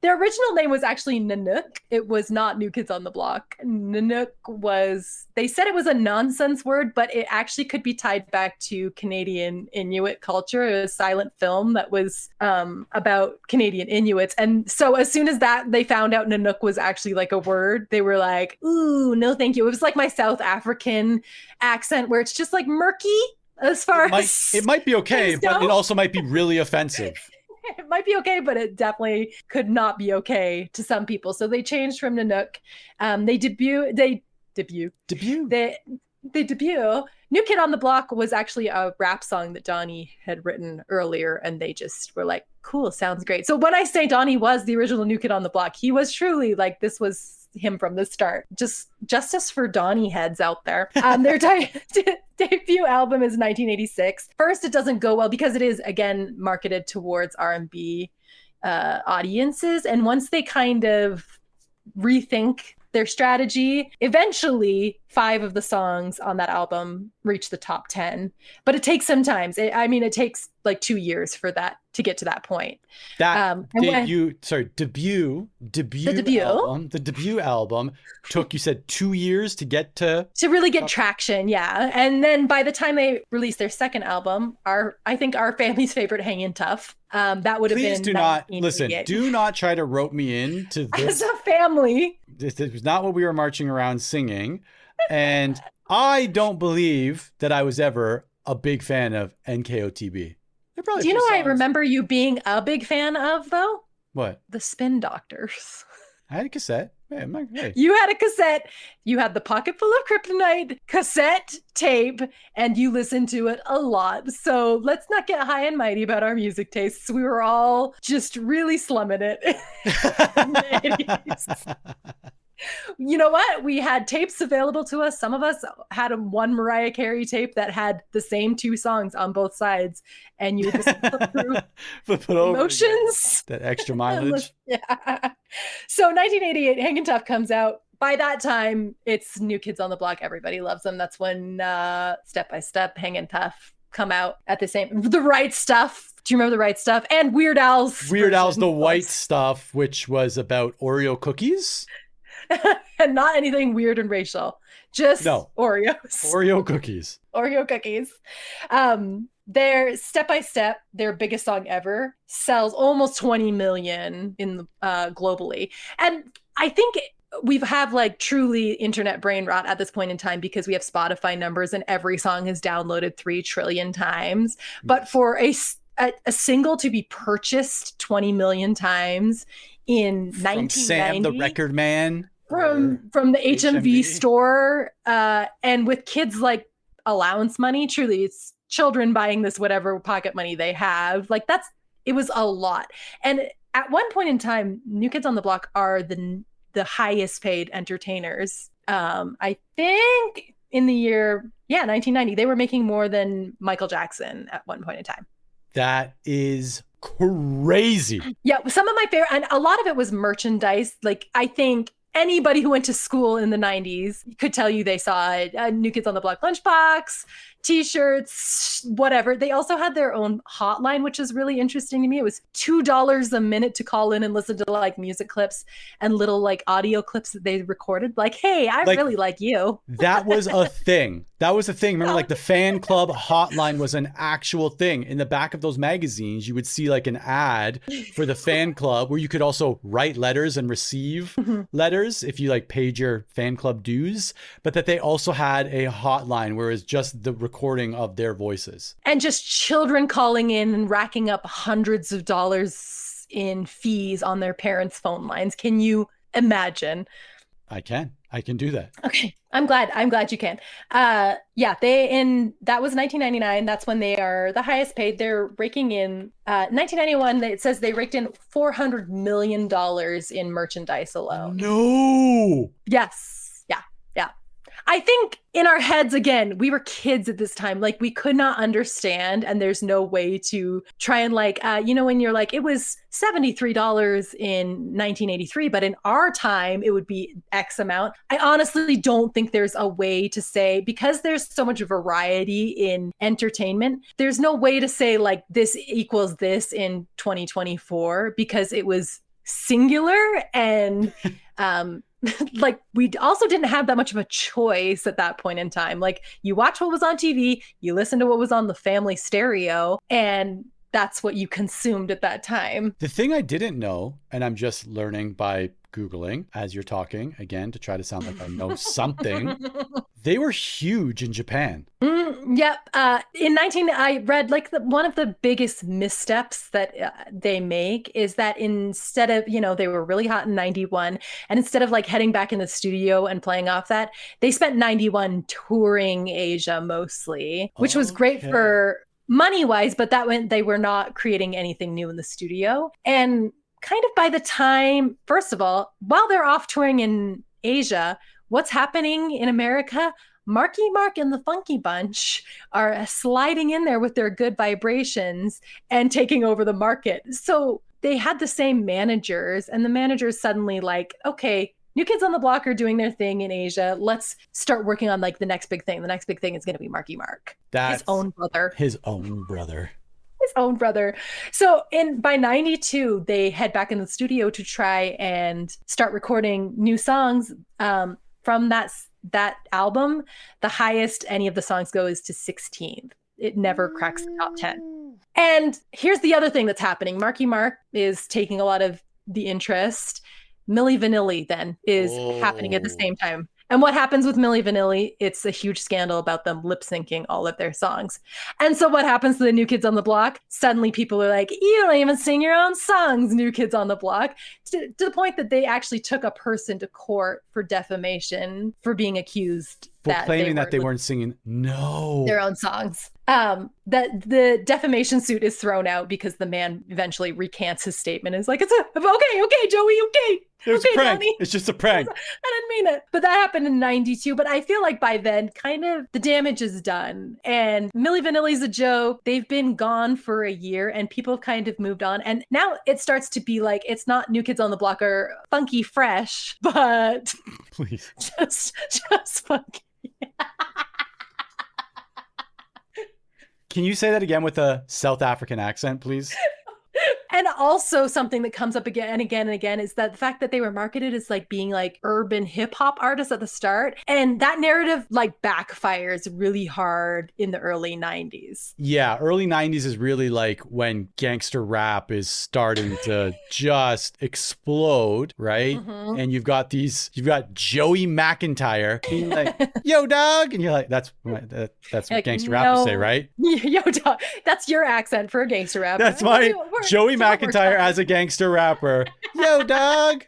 Their original name was actually Nanook. It was not New Kids on the Block. Nanook was, they said it was a nonsense word, but it actually could be tied back to Canadian Inuit culture. It was a silent film that was about Canadian Inuits. And so as soon as they found out Nanook was actually like a word, they were like, ooh, no, thank you. It was like my South African accent where it's just like murky as far as... It might be okay, but it also might be really offensive. It might be okay, but it definitely could not be okay to some people. So they changed from Nanook. They debut. New Kid on the Block was actually a rap song that Donnie had written earlier, and they just were like, cool, sounds great. So when I say Donnie was the original New Kid on the Block, he was truly like, this was him from the start. Just justice for Donnie heads out there. Their debut album is 1986. First, it doesn't go well because it is, again, marketed towards R&B audiences. And once they kind of rethink their strategy, eventually 5 of the songs on that album reach the top 10. But it takes some time. It takes like 2 years for that to get to that point. The debut album took, you said, 2 years to get to really get traction. Yeah. And then by the time they released their second album, I think our family's favorite, Hangin' Tough, that would have been. Do not try to rope me into this. As a family. This was not what we were marching around singing. And I don't believe that I was ever a big fan of NKOTB. Do you know what I remember you being a big fan of, though? What? The Spin Doctors. I had a cassette. Hey. You had a cassette. You had the Pocket Full of Kryptonite cassette tape, and you listened to it a lot. So let's not get high and mighty about our music tastes. We were all just really slumming it. You know what? We had tapes available to us. Some of us had one Mariah Carey tape that had the same 2 songs on both sides. And you would just flip through emotions. That extra mileage. Yeah. So 1988, Hangin' Tough comes out. By that time, it's New Kids on the Block. Everybody loves them. That's when Step by Step, Hangin' Tough come out at the same. The Right Stuff. Do you remember The Right Stuff? And Weird Al's. Weird Al's The White Stuff, which was about Oreo cookies. And not anything weird and racial, just Oreos. Oreo cookies. Oreo cookies. Their Step by Step, their biggest song ever, sells almost 20 million in globally. And I think we have like truly internet brain rot at this point in time because we have Spotify numbers and every song is downloaded 3 trillion times. But for a single to be purchased 20 million times in 1990, Sam the Record Man, from the HMV store, and with kids like allowance money, truly it's children buying this whatever pocket money they have. Like it was a lot. And at one point in time, New Kids on the Block are the highest paid entertainers. I think in the year 1990, they were making more than Michael Jackson at one point in time. That is crazy. Yeah, some of my favorite, and a lot of it was merchandise. Like, I think anybody who went to school in the 90s could tell you they saw a New Kids on the Block lunchbox, t-shirts, whatever. They also had their own hotline, which is really interesting to me. It was $2 a minute to call in and listen to like music clips and little like audio clips that they recorded. Like, hey, I really like you. That was a thing. Remember, like the fan club hotline was an actual thing. In the back of those magazines, you would see like an ad for the fan club where you could also write letters and receive letters if you like paid your fan club dues, but that they also had a hotline where it's just the recording of their voices. And just children calling in and racking up hundreds of dollars in fees on their parents' phone lines. Can you imagine? I can do that. Okay. I'm glad you can. That was 1999. That's when they are the highest paid. They're raking in 1991. It says they raked in $400 million in merchandise alone. No. Yes. Yeah. I think in our heads, again, we were kids at this time. Like, we could not understand, and there's no way to try and like, when you're like, it was $73 in 1983, but in our time, it would be X amount. I honestly don't think there's a way to say, because there's so much variety in entertainment, there's no way to say like this equals this in 2024, because it was singular and like we also didn't have that much of a choice at that point in time. Like, you watch what was on TV, you listen to what was on the family stereo, and that's what you consumed at that time. The thing I didn't know, and I'm just learning by Googling as you're talking, again, to try to sound like I know something, they were huge in Japan. Yep. I read like one of the biggest missteps that they make is that instead of, they were really hot in 91, and instead of like heading back in the studio and playing off that, they spent 91 touring Asia mostly, which was great for money-wise, but that meant they were not creating anything new in the studio. And kind of by the time, first of all, while they're off touring in Asia, what's happening in America? Marky Mark and the Funky Bunch are sliding in there with their good vibrations and taking over the market. So they had the same managers, and the managers suddenly like, okay, New Kids on the Block are doing their thing in Asia. Let's start working on like the next big thing. The next big thing is going to be Marky Mark. That's his own brother. His own brother. So by 92, they head back in the studio to try and start recording new songs from that album. The highest any of the songs go is to 16th. It never cracks the top 10. And here's the other thing that's happening. Marky Mark is taking a lot of the interest. Milli Vanilli then is happening at the same time. And what happens with Milli Vanilli? It's a huge scandal about them lip syncing all of their songs. And so what happens to the New Kids on the Block? Suddenly people are like, you don't even sing your own songs, New Kids on the Block. To the point that they actually took a person to court for defamation for being accused for claiming that they weren't singing their own songs. That the defamation suit is thrown out because the man eventually recants his statement and is like, okay, Joey, okay. It was Okay, a prank. Donnie. It's just a prank. I didn't mean it. But that happened in 92. But I feel like by then, kind of the damage is done. And Milli Vanilli's a joke. They've been gone for a year and people have kind of moved on. And now it starts to be like, it's not New Kids on the Block or Funky Fresh, but Please. just funky. Can you say that again with a South African accent, please? And also something that comes up again and again and again is that the fact that they were marketed as like being like urban hip hop artists at the start. And that narrative like backfires really hard in the early 90s. Yeah, early 90s is really like when gangster rap is starting to just explode, right? Mm-hmm. And you've got Joey McIntyre being like, yo, dog. And you're like, that's what like, gangster rap to say, right? Yo, dog. That's your accent for a gangster rapper. That's my Joey McIntyre as a gangster rapper. Yo, dog.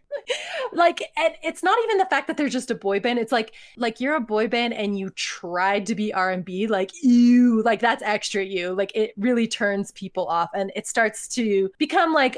Like, and it's not even the fact that they're just a boy band. It's like you're a boy band and you tried to be R&B, like you, like that's extra you. Like it really turns people off, and it starts to become like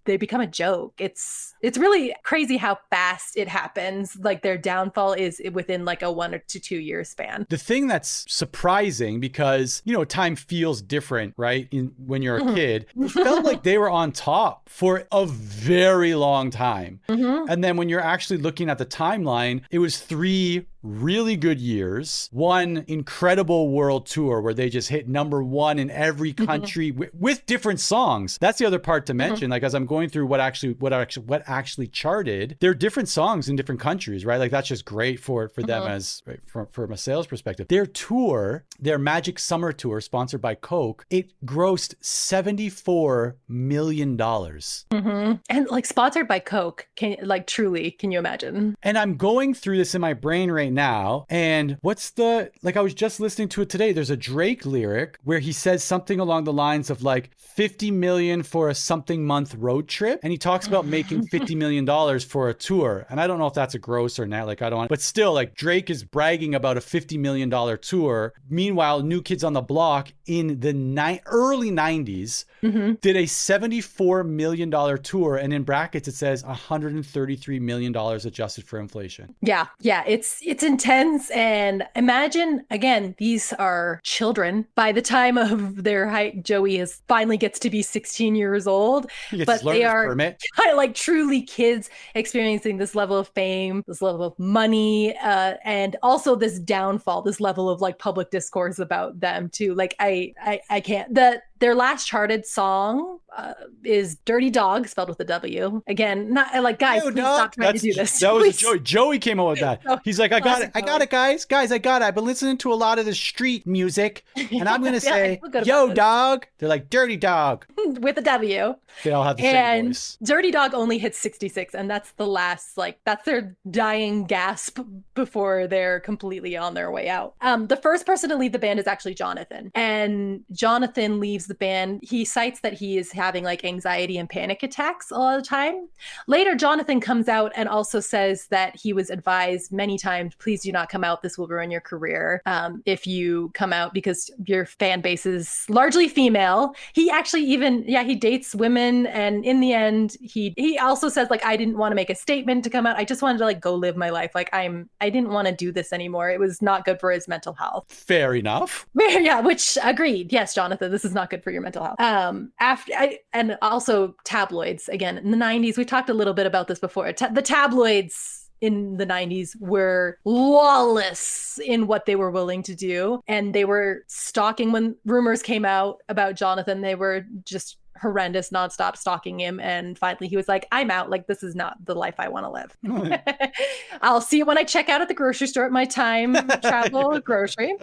they become a joke. It's really crazy how fast it happens. Like their downfall is within like a 1 to 2 year span. The thing that's surprising, because time feels different, right? When you're a kid, it felt like they were on top for a very long time. Mm-hmm. And then when you're actually looking at the timeline, it was 3 really good years, 1 incredible world tour where they just hit #1 in every country with different songs. That's the other part to mention. Like as I'm going through what actually charted, there are different songs in different countries, right? Like that's just great for them as right, from a sales perspective. Their tour, their Magic Summer Tour, sponsored by Coke, it grossed $74 million. And like sponsored by Coke, can you imagine? And I'm going through this in my brain right now. And I was just listening to it today. There's a Drake lyric where he says something along the lines of like 50 million for a something month road trip. And he talks about making $50 million for a tour. And I don't know if that's a gross or not. Like but still, like Drake is bragging about a $50 million tour. Meanwhile, New Kids on the Block in the early 90s did a $74 million tour. And in brackets, it says $133 million adjusted for inflation. Yeah. It's intense. And imagine, again, these are children. By the time of their height, Joey finally gets to be 16 years old. But they are like truly kids experiencing this level of fame, this level of money, and also this downfall, this level of like public discourse about them too. Like I can't. Their last charted song is Dirty Dog, spelled with a W. Again, not like, guys, please stop trying to do this. That was Joey. Joey came up with that. He's like, I got it, guys. Guys, I got it. I've been listening to a lot of the street music, and I'm going to say, yo, dog. They're like, Dirty Dog. With a W. They all have the same voice. Dirty Dog only hits 66, and that's the last, that's their dying gasp before they're completely on their way out. The first person to leave the band is actually Jonathan. And Jonathan leaves the band. He cites that he is having like anxiety and panic attacks a lot of the time. Later, Jonathan comes out and also says that he was advised many times, please do not come out. This will ruin your career if you come out, because your fan base is largely female. He actually he dates women. And in the end, he also says like, I didn't want to make a statement to come out. I just wanted to like go live my life. Like I didn't want to do this anymore. It was not good for his mental health. Fair enough. Yeah, which agreed. Yes, Jonathan, this is not good for your mental health. And also tabloids, again, in the 90s, we talked a little bit about this before. The tabloids in the 90s were lawless in what they were willing to do. And they were stalking when rumors came out about Jonathan. They were just horrendous, nonstop stalking him. And finally he was like, I'm out. Like, this is not the life I want to live. I'll see you when I check out at the grocery store at my time travel grocery.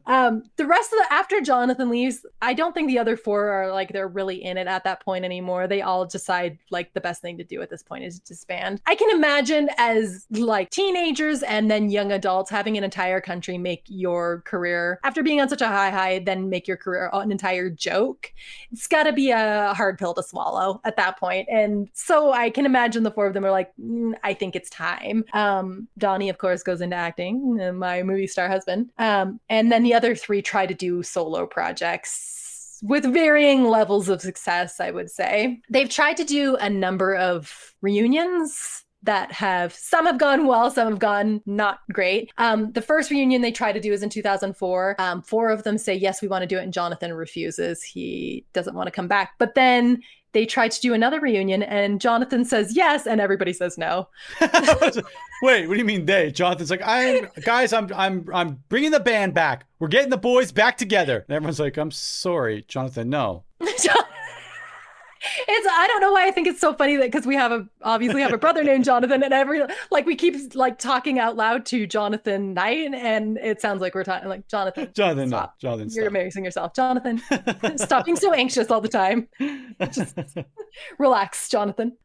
The rest of after Jonathan leaves, I don't think the other 4 are like, they're really in it at that point anymore. They all decide like the best thing to do at this point is to disband. I can imagine as like teenagers and then young adults having an entire country make your career, after being on such a high, then make your career an entire joke. It's got to be a hard pill to swallow at that point. And so I can imagine the 4 of them are like, I think it's time. Donnie, of course, goes into acting, my movie star husband. And then the other 3 try to do solo projects. with varying levels of success, I would say. They've tried to do a number of reunions that some have gone well, some have gone not great. The first reunion they tried to do is in 2004. 4 of them say, yes, we want to do it. And Jonathan refuses. He doesn't want to come back. But then they tried to do another reunion and Jonathan says yes. And everybody says no. Wait, what do you mean they? Jonathan's like, I'm bringing the band back. We're getting the boys back together. And everyone's like, I'm sorry, Jonathan, no. I don't know why I think it's so funny that because we obviously have a brother named Jonathan, and we keep like talking out loud to Jonathan Knight, and it sounds like we're talking like Jonathan. Jonathan, stop. No, Jonathan, you're stop. embarrassing yourself, Jonathan. Stop being so anxious all the time. Just relax, Jonathan.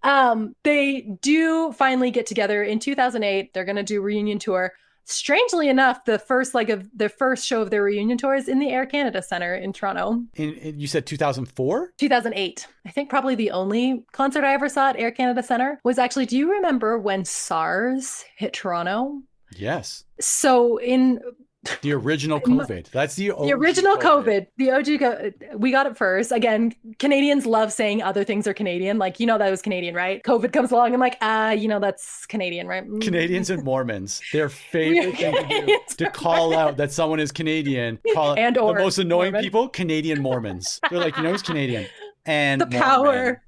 They do finally get together in 2008. They're gonna do a reunion tour. Strangely enough, the first leg of their first show of their reunion tour is in the Air Canada Centre in Toronto. You said 2004? 2008. I think probably the only concert I ever saw at Air Canada Centre was actually, do you remember when SARS hit Toronto? Yes. So in the original COVID. That's the original COVID. The OG, we got it first. Again, Canadians love saying other things are Canadian. Like, that was Canadian, right? COVID comes along. I'm like, that's Canadian, right? Canadians and Mormons. Their favorite thing to do to call out that someone is Canadian. Call and the most annoying Mormon. People, Canadian Mormons. They're like, who's Canadian? And the power.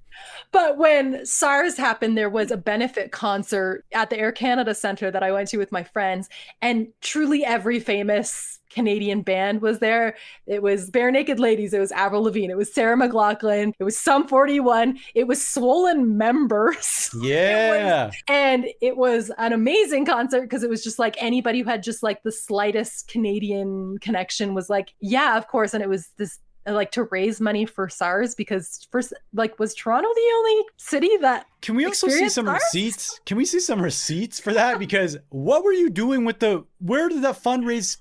But when SARS happened, there was a benefit concert at the Air Canada Centre that I went to with my friends, and truly every famous Canadian band was there. It was Bare Naked Ladies, it was Avril Lavigne, it was Sarah McLachlan, it was Sum 41, it was Swollen Members. Yeah. It was an amazing concert because it was just like anybody who had just like the slightest Canadian connection was like, yeah, of course. And it was this like to raise money for SARS because first, like, was Toronto the only city that can we also see some SARS? Receipts? Can we see some receipts for that? Because what were you doing with where did that fundraise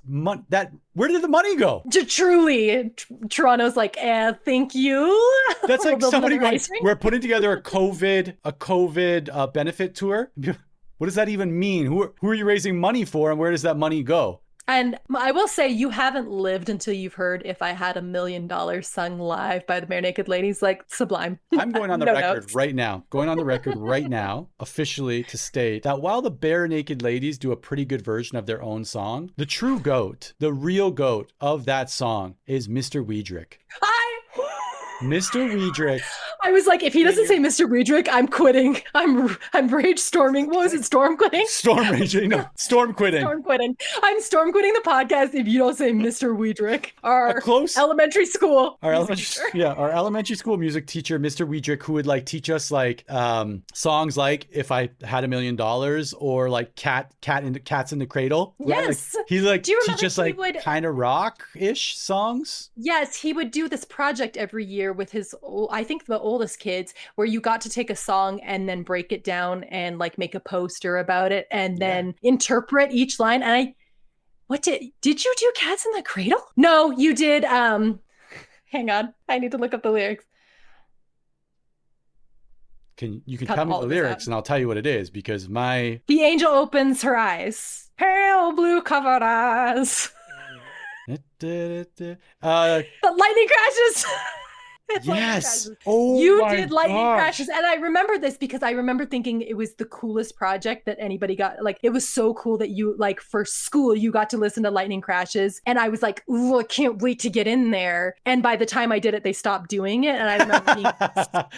where did the money go? Truly, Toronto's like, thank you. That's like somebody going, we're putting together a COVID benefit tour. What does that even mean? Who are you raising money for and where does that money go? And I will say, you haven't lived until you've heard If I Had $1 Million sung live by the Bare Naked Ladies. Like, sublime. I'm going on the record right now, officially to state that while the Bare Naked Ladies do a pretty good version of their own song, the true GOAT, the real GOAT of that song is Mr. Weidrich. Mr. Weidrich. I was like, if he doesn't say Mr. Weidrich, I'm quitting. I'm rage storming. What was it? Storm quitting? Storm raging. No, storm quitting. Storm quitting. I'm storm quitting the podcast if you don't say Mr. Weidrich. Our elementary school. Our elementary school music teacher, Mr. Weidrich, who would like teach us like songs like If I Had $1 Million or like Cats in the Cradle. Yes. Like, he like teach us like kind of rock-ish songs. Yes, he would do this project every year with his, I think the oldest kids, where you got to take a song and then break it down and like make a poster about it and then interpret each line. And did you do Cats in the Cradle? No, you did. Hang on, I need to look up the lyrics. You can tell me the lyrics and I'll tell you what it is because The angel opens her eyes, pale blue covered eyes. The lightning crashes. Yes. You did lightning crashes. And I remember this because I remember thinking it was the coolest project that anybody got. Like, it was so cool that you, like, for school, you got to listen to lightning crashes. And I was like, ooh, I can't wait to get in there. And by the time I did it, they stopped doing it. And I remember being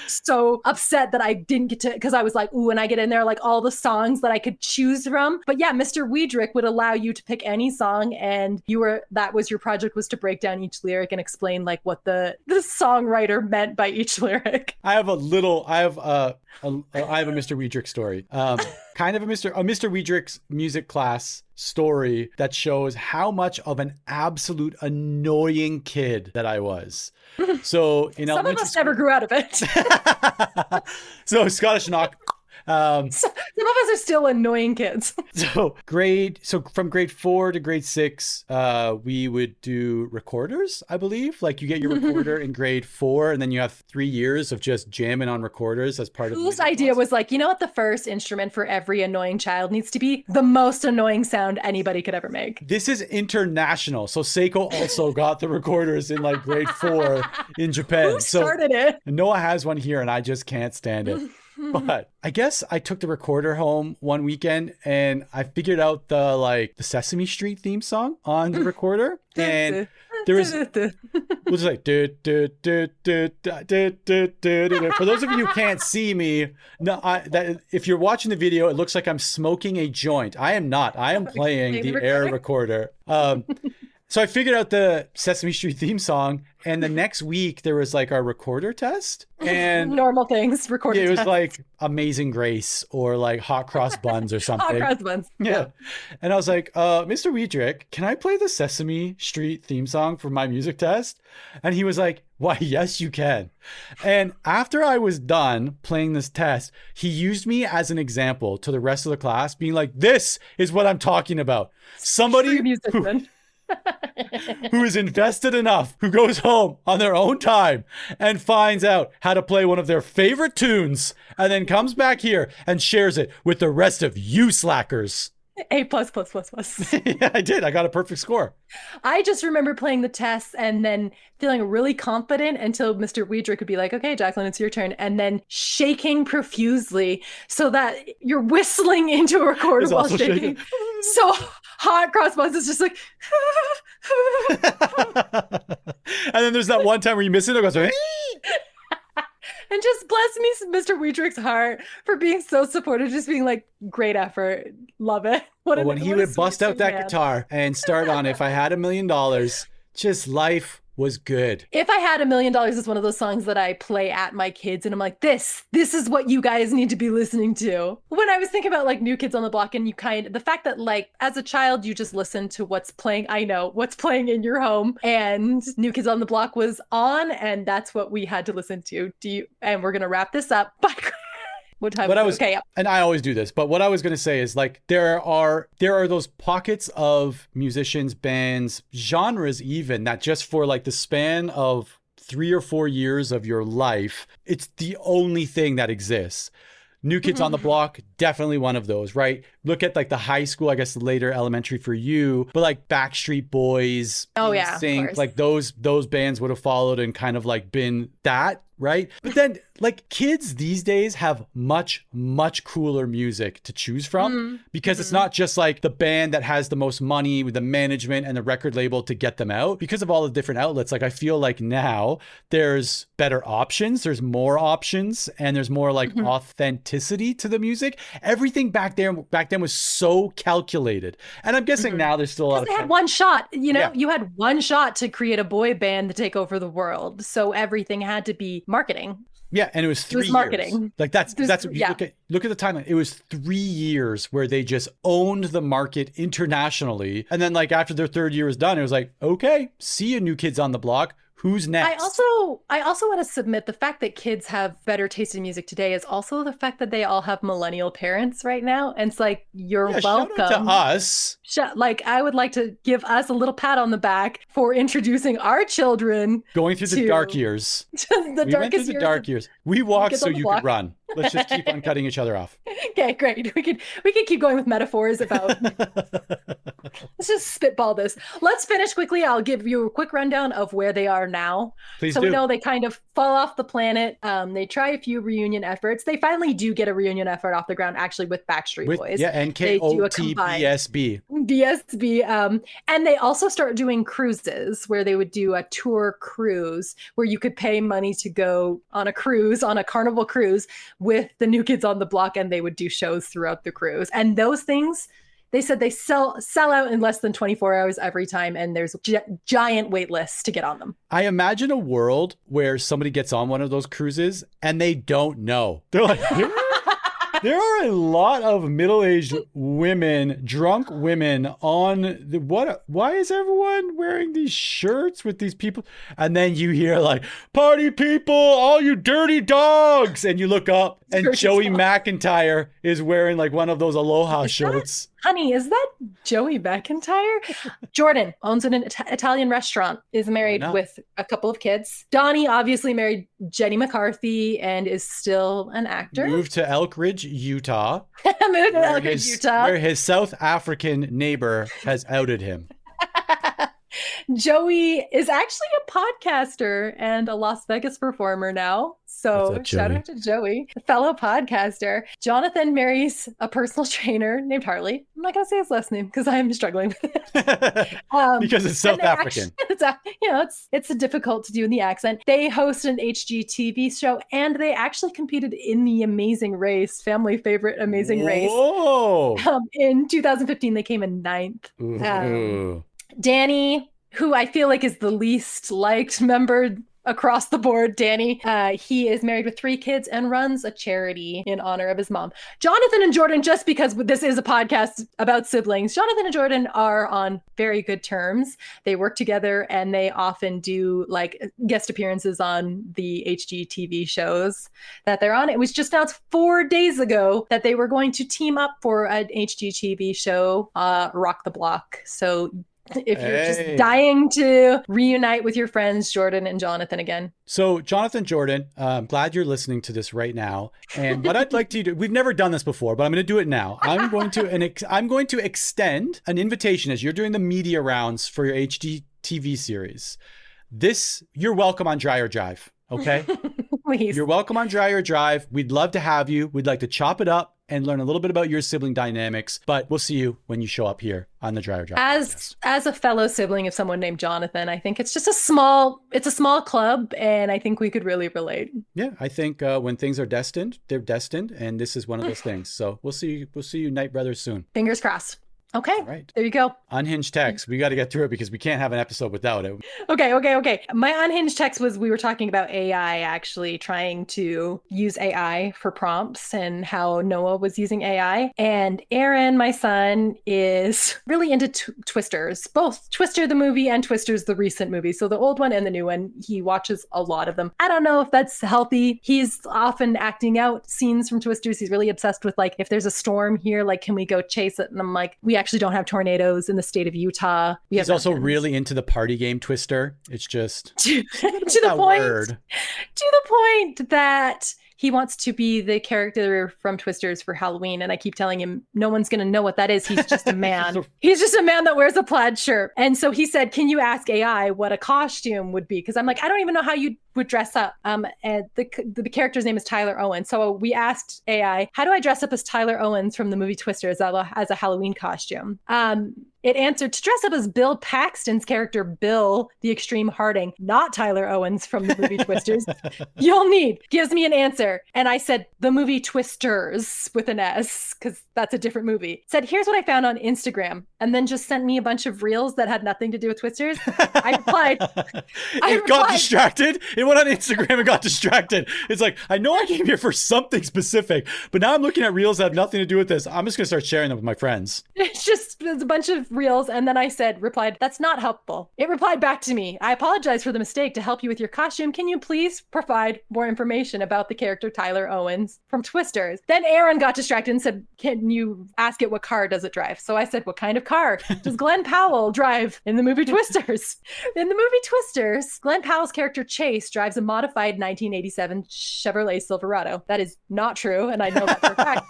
so upset that I didn't get to, because I was like, ooh, when I get in there, like all the songs that I could choose from. But yeah, Mr. Weidrich would allow you to pick any song. And that was your project, was to break down each lyric and explain like what the songwriter meant by each lyric. I have a Mr. Weidrich story. Kind of a Mr. Weidrich's music class story that shows how much of an absolute annoying kid that I was. So some of us never grew out of it. So Scottish knock. Some of us are still annoying kids. So from grade 4 to grade 6, we would do recorders, I believe. Like you get your recorder in grade 4, and then you have 3 years of just jamming on recorders as part of Whose idea was like, you know what the first instrument for every annoying child needs to be? The most annoying sound anybody could ever make. This is international. So Seiko also got the recorders in like grade 4 in Japan. Who started it? Noah has one here and I just can't stand it. But I guess I took the recorder home one weekend and I figured out the Sesame Street theme song on the recorder. And there was, we'll just like, for those of you who can't see me, if you're watching the video, it looks like I'm smoking a joint. I am not. I am playing the air recorder. So I figured out the Sesame Street theme song, and the next week there was like our recorder test, and normal things recorder. It was like Amazing Grace or like Hot Cross Buns or something. Hot Cross Buns. Yeah. And I was like, Mr. Wiedrick, can I play the Sesame Street theme song for my music test? And he was like, why, yes, you can. And after I was done playing this test, he used me as an example to the rest of the class, being like, this is what I'm talking about. Somebody who is invested enough, who goes home on their own time and finds out how to play one of their favorite tunes and then comes back here and shares it with the rest of you slackers. A++++. Yeah, I did. I got a perfect score. I just remember playing the tests and then feeling really confident until Mr. Wiedrick would be like, okay, Jacqueline, it's your turn. And then shaking profusely so that you're whistling into a recorder while shaking. So Hot Cross Buns is just like... And then there's that one time where you miss it. It goes... And just bless me, Mr. Wiedrick's heart for being so supportive, just being like, great effort. Love it. When he would bust out that guitar and start on If I Had $1 Million, just life was good. If I Had $1 Million is one of those songs that I play at my kids and I'm like, this is what you guys need to be listening to. When I was thinking about like New Kids on the Block and the fact that like as a child, you just listen to what's playing. I know what's playing in your home, and New Kids on the Block was on, and that's what we had to listen to. And we're going to wrap this up. What time? And I always do this, but what I was going to say is like there are those pockets of musicians, bands, genres even that just for like the span of 3 or 4 years of your life, it's the only thing that exists. New Kids on the Block, definitely one of those, right? Look at like the high school, I guess later elementary for you, but like Backstreet Boys, NSYNC, like those bands would have followed and kind of like been that, right? But then like kids these days have much, much cooler music to choose from because it's not just like the band that has the most money with the management and the record label to get them out. Because of all the different outlets, like I feel like now there's better options, there's more options, and there's more like authenticity to the music. Everything back then was so calculated. And I'm guessing now there's still a lot of... They had one shot, you had one shot to create a boy band to take over the world. So everything had to be marketing. Yeah, and it was 3 years. Marketing. Like that's what you look at the timeline. It was 3 years where they just owned the market internationally. And then like after their third year was done, it was like, okay, see you, New Kids on the Block. Who's next? I also want to submit the fact that kids have better taste in music today is also the fact that they all have millennial parents right now. And it's like, you're welcome. Shout out to us. I would like to give us a little pat on the back for introducing our children. Going through the dark years. The dark years. We walked so you could run. Let's just keep on cutting each other off. Okay, great. We could keep going with metaphors about... Let's just spitball this. Let's finish quickly. I'll give you a quick rundown of where they are now. Please do. We know they kind of fall off the planet. They try a few reunion efforts. They finally do get a reunion effort off the ground, actually, with Backstreet Boys. Yeah, NKOTB BSB. And they also start doing cruises where they would do a tour cruise where you could pay money to go on a cruise, on a Carnival cruise with the New Kids on the Block, and they would do shows throughout the cruise. And those things, they said they sell out in less than 24 hours every time, and there's giant wait lists to get on them. I imagine a world where somebody gets on one of those cruises and they don't know. They're like, There are a lot of middle-aged women, drunk women on the why is everyone wearing these shirts with these people? And then you hear like, party people, all you dirty dogs. And you look up and dirty Joey dog. McIntyre is wearing like one of those Aloha shirts. Honey, is that Joey McIntyre? Jordan owns an Italian restaurant, is married with a couple of kids. Donnie obviously married Jenny McCarthy and is still an actor. Moved to Elk Ridge, Utah. Where his South African neighbor has outed him. Joey is actually a podcaster and a Las Vegas performer now. So shout out to Joey, a fellow podcaster. Jonathan marries a personal trainer named Harley. I'm not going to say his last name because I'm struggling with it. Because it's South African. It's difficult to do in the accent. They host an HGTV show and they actually competed in the Amazing Race, family favorite Amazing Race. In 2015, they came in 9th. Danny, who I feel like is the least liked member across the board, Danny, he is married with 3 kids and runs a charity in honor of his mom. Jonathan and Jordan, just because this is a podcast about siblings, Jonathan and Jordan are on very good terms. They work together and they often do like guest appearances on the HGTV shows that they're on. It was just announced 4 days ago that they were going to team up for an HGTV show, Rock the Block. So if you're just dying to reunite with your friends, Jordan and Jonathan again. So Jonathan, Jordan, I'm glad you're listening to this right now. And what I'd like to do, we've never done this before, but I'm going to do it now. I'm going to extend an invitation as you're doing the media rounds for your HGTV series. You're welcome on Dreyer Drive. Okay. Please. You're welcome on Dreyer Drive. We'd love to have you. We'd like to chop it up and learn a little bit about your sibling dynamics, but we'll see you when you show up here on the Dreyer Drive. As a fellow sibling of someone named Jonathan, I think it's just a small club, and I think we could really relate. Yeah, I think when things are destined, they're destined, and this is one of those things. So we'll see you Night Brothers soon. Fingers crossed. Okay. All right. There you go. Unhinged Text. We got to get through it because we can't have an episode without it. Okay. My Unhinged Text was, we were talking about AI actually trying to use AI for prompts and how Noah was using AI. And Aaron, my son, is really into Twisters, both Twister the movie and Twisters the recent movie. So the old one and the new one, he watches a lot of them. I don't know if that's healthy. He's often acting out scenes from Twisters. He's really obsessed with like, if there's a storm here, like, can we go chase it? And I'm like, we actually don't have tornadoes in the state of Utah. He's also really into the party game Twister. It's just to the point that he wants to be the character from Twisters for Halloween. And I keep telling him, no one's going to know what that is. He's just a man. He's just a man that wears a plaid shirt. And so he said, can you ask AI what a costume would be? Because I'm like, I don't even know how you would dress up. And the character's name is Tyler Owens. So we asked AI, how do I dress up as Tyler Owens from the movie Twisters as a Halloween costume? It answered, to dress up as Bill Paxton's character, Bill, the Extreme Harding, not Tyler Owens from the movie Twisters. Gives me an answer. And I said, the movie Twisters with an S, because that's a different movie. Said, here's what I found on Instagram. And then just sent me a bunch of reels that had nothing to do with Twisters. I replied. Got distracted. It went on Instagram and got distracted. It's like, I know I came here for something specific, but now I'm looking at reels that have nothing to do with this. I'm just going to start sharing them with my friends. It's a bunch of reels. And then I replied, that's not helpful. It replied back to me, I apologize for the mistake. To help you with your costume, can you please provide more information about the character Tyler Owens from Twisters? Then Aaron got distracted and said, can you ask it what car does it drive? So I said, what kind of car does Glenn Powell drive in the movie Twisters? In the movie Twisters, Glenn Powell's character Chase drives a modified 1987 Chevrolet Silverado. That is not true. And I know that for a fact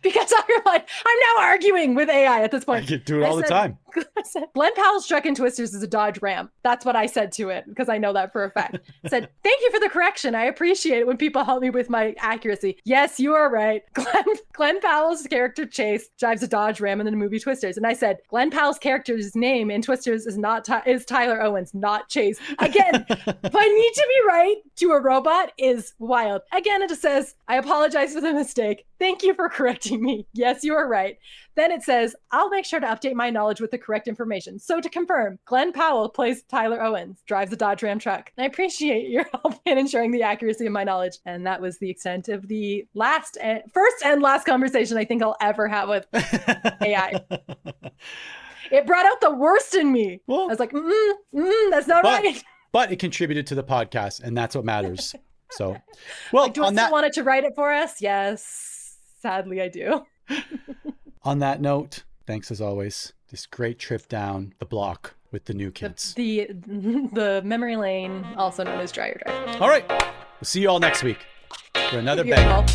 because I replied, I'm now arguing with AI at this point. I do it all the time. I said, Glenn Powell's truck in Twisters is a Dodge Ram. That's what I said to it because I know that for a fact. I said, thank you for the correction. I appreciate it when people help me with my accuracy. Yes, you are right. Glenn Powell's character Chase drives a Dodge Ram in the movie Twisters. And I said, Glenn Powell's character's name in Twisters is Tyler Owens, not Chase. Again, if I need to be right to a robot is wild. Again, it just says, I apologize for the mistake. Thank you for correcting me. Yes, you are right. Then it says, I'll make sure to update my knowledge with the correct information. So to confirm, Glenn Powell plays Tyler Owens, drives a Dodge Ram truck. I appreciate your help in ensuring the accuracy of my knowledge. And that was the extent of the first and last conversation I think I'll ever have with AI. It brought out the worst in me. Well, I was like, that's not right. But it contributed to the podcast, and that's what matters. So, well, do I still want it to write it for us? Yes, sadly I do. On that note, thanks as always. This great trip down the block with the new kids. The memory lane, also known as Dreyer Drive. All right. We'll see you all next week for another bang.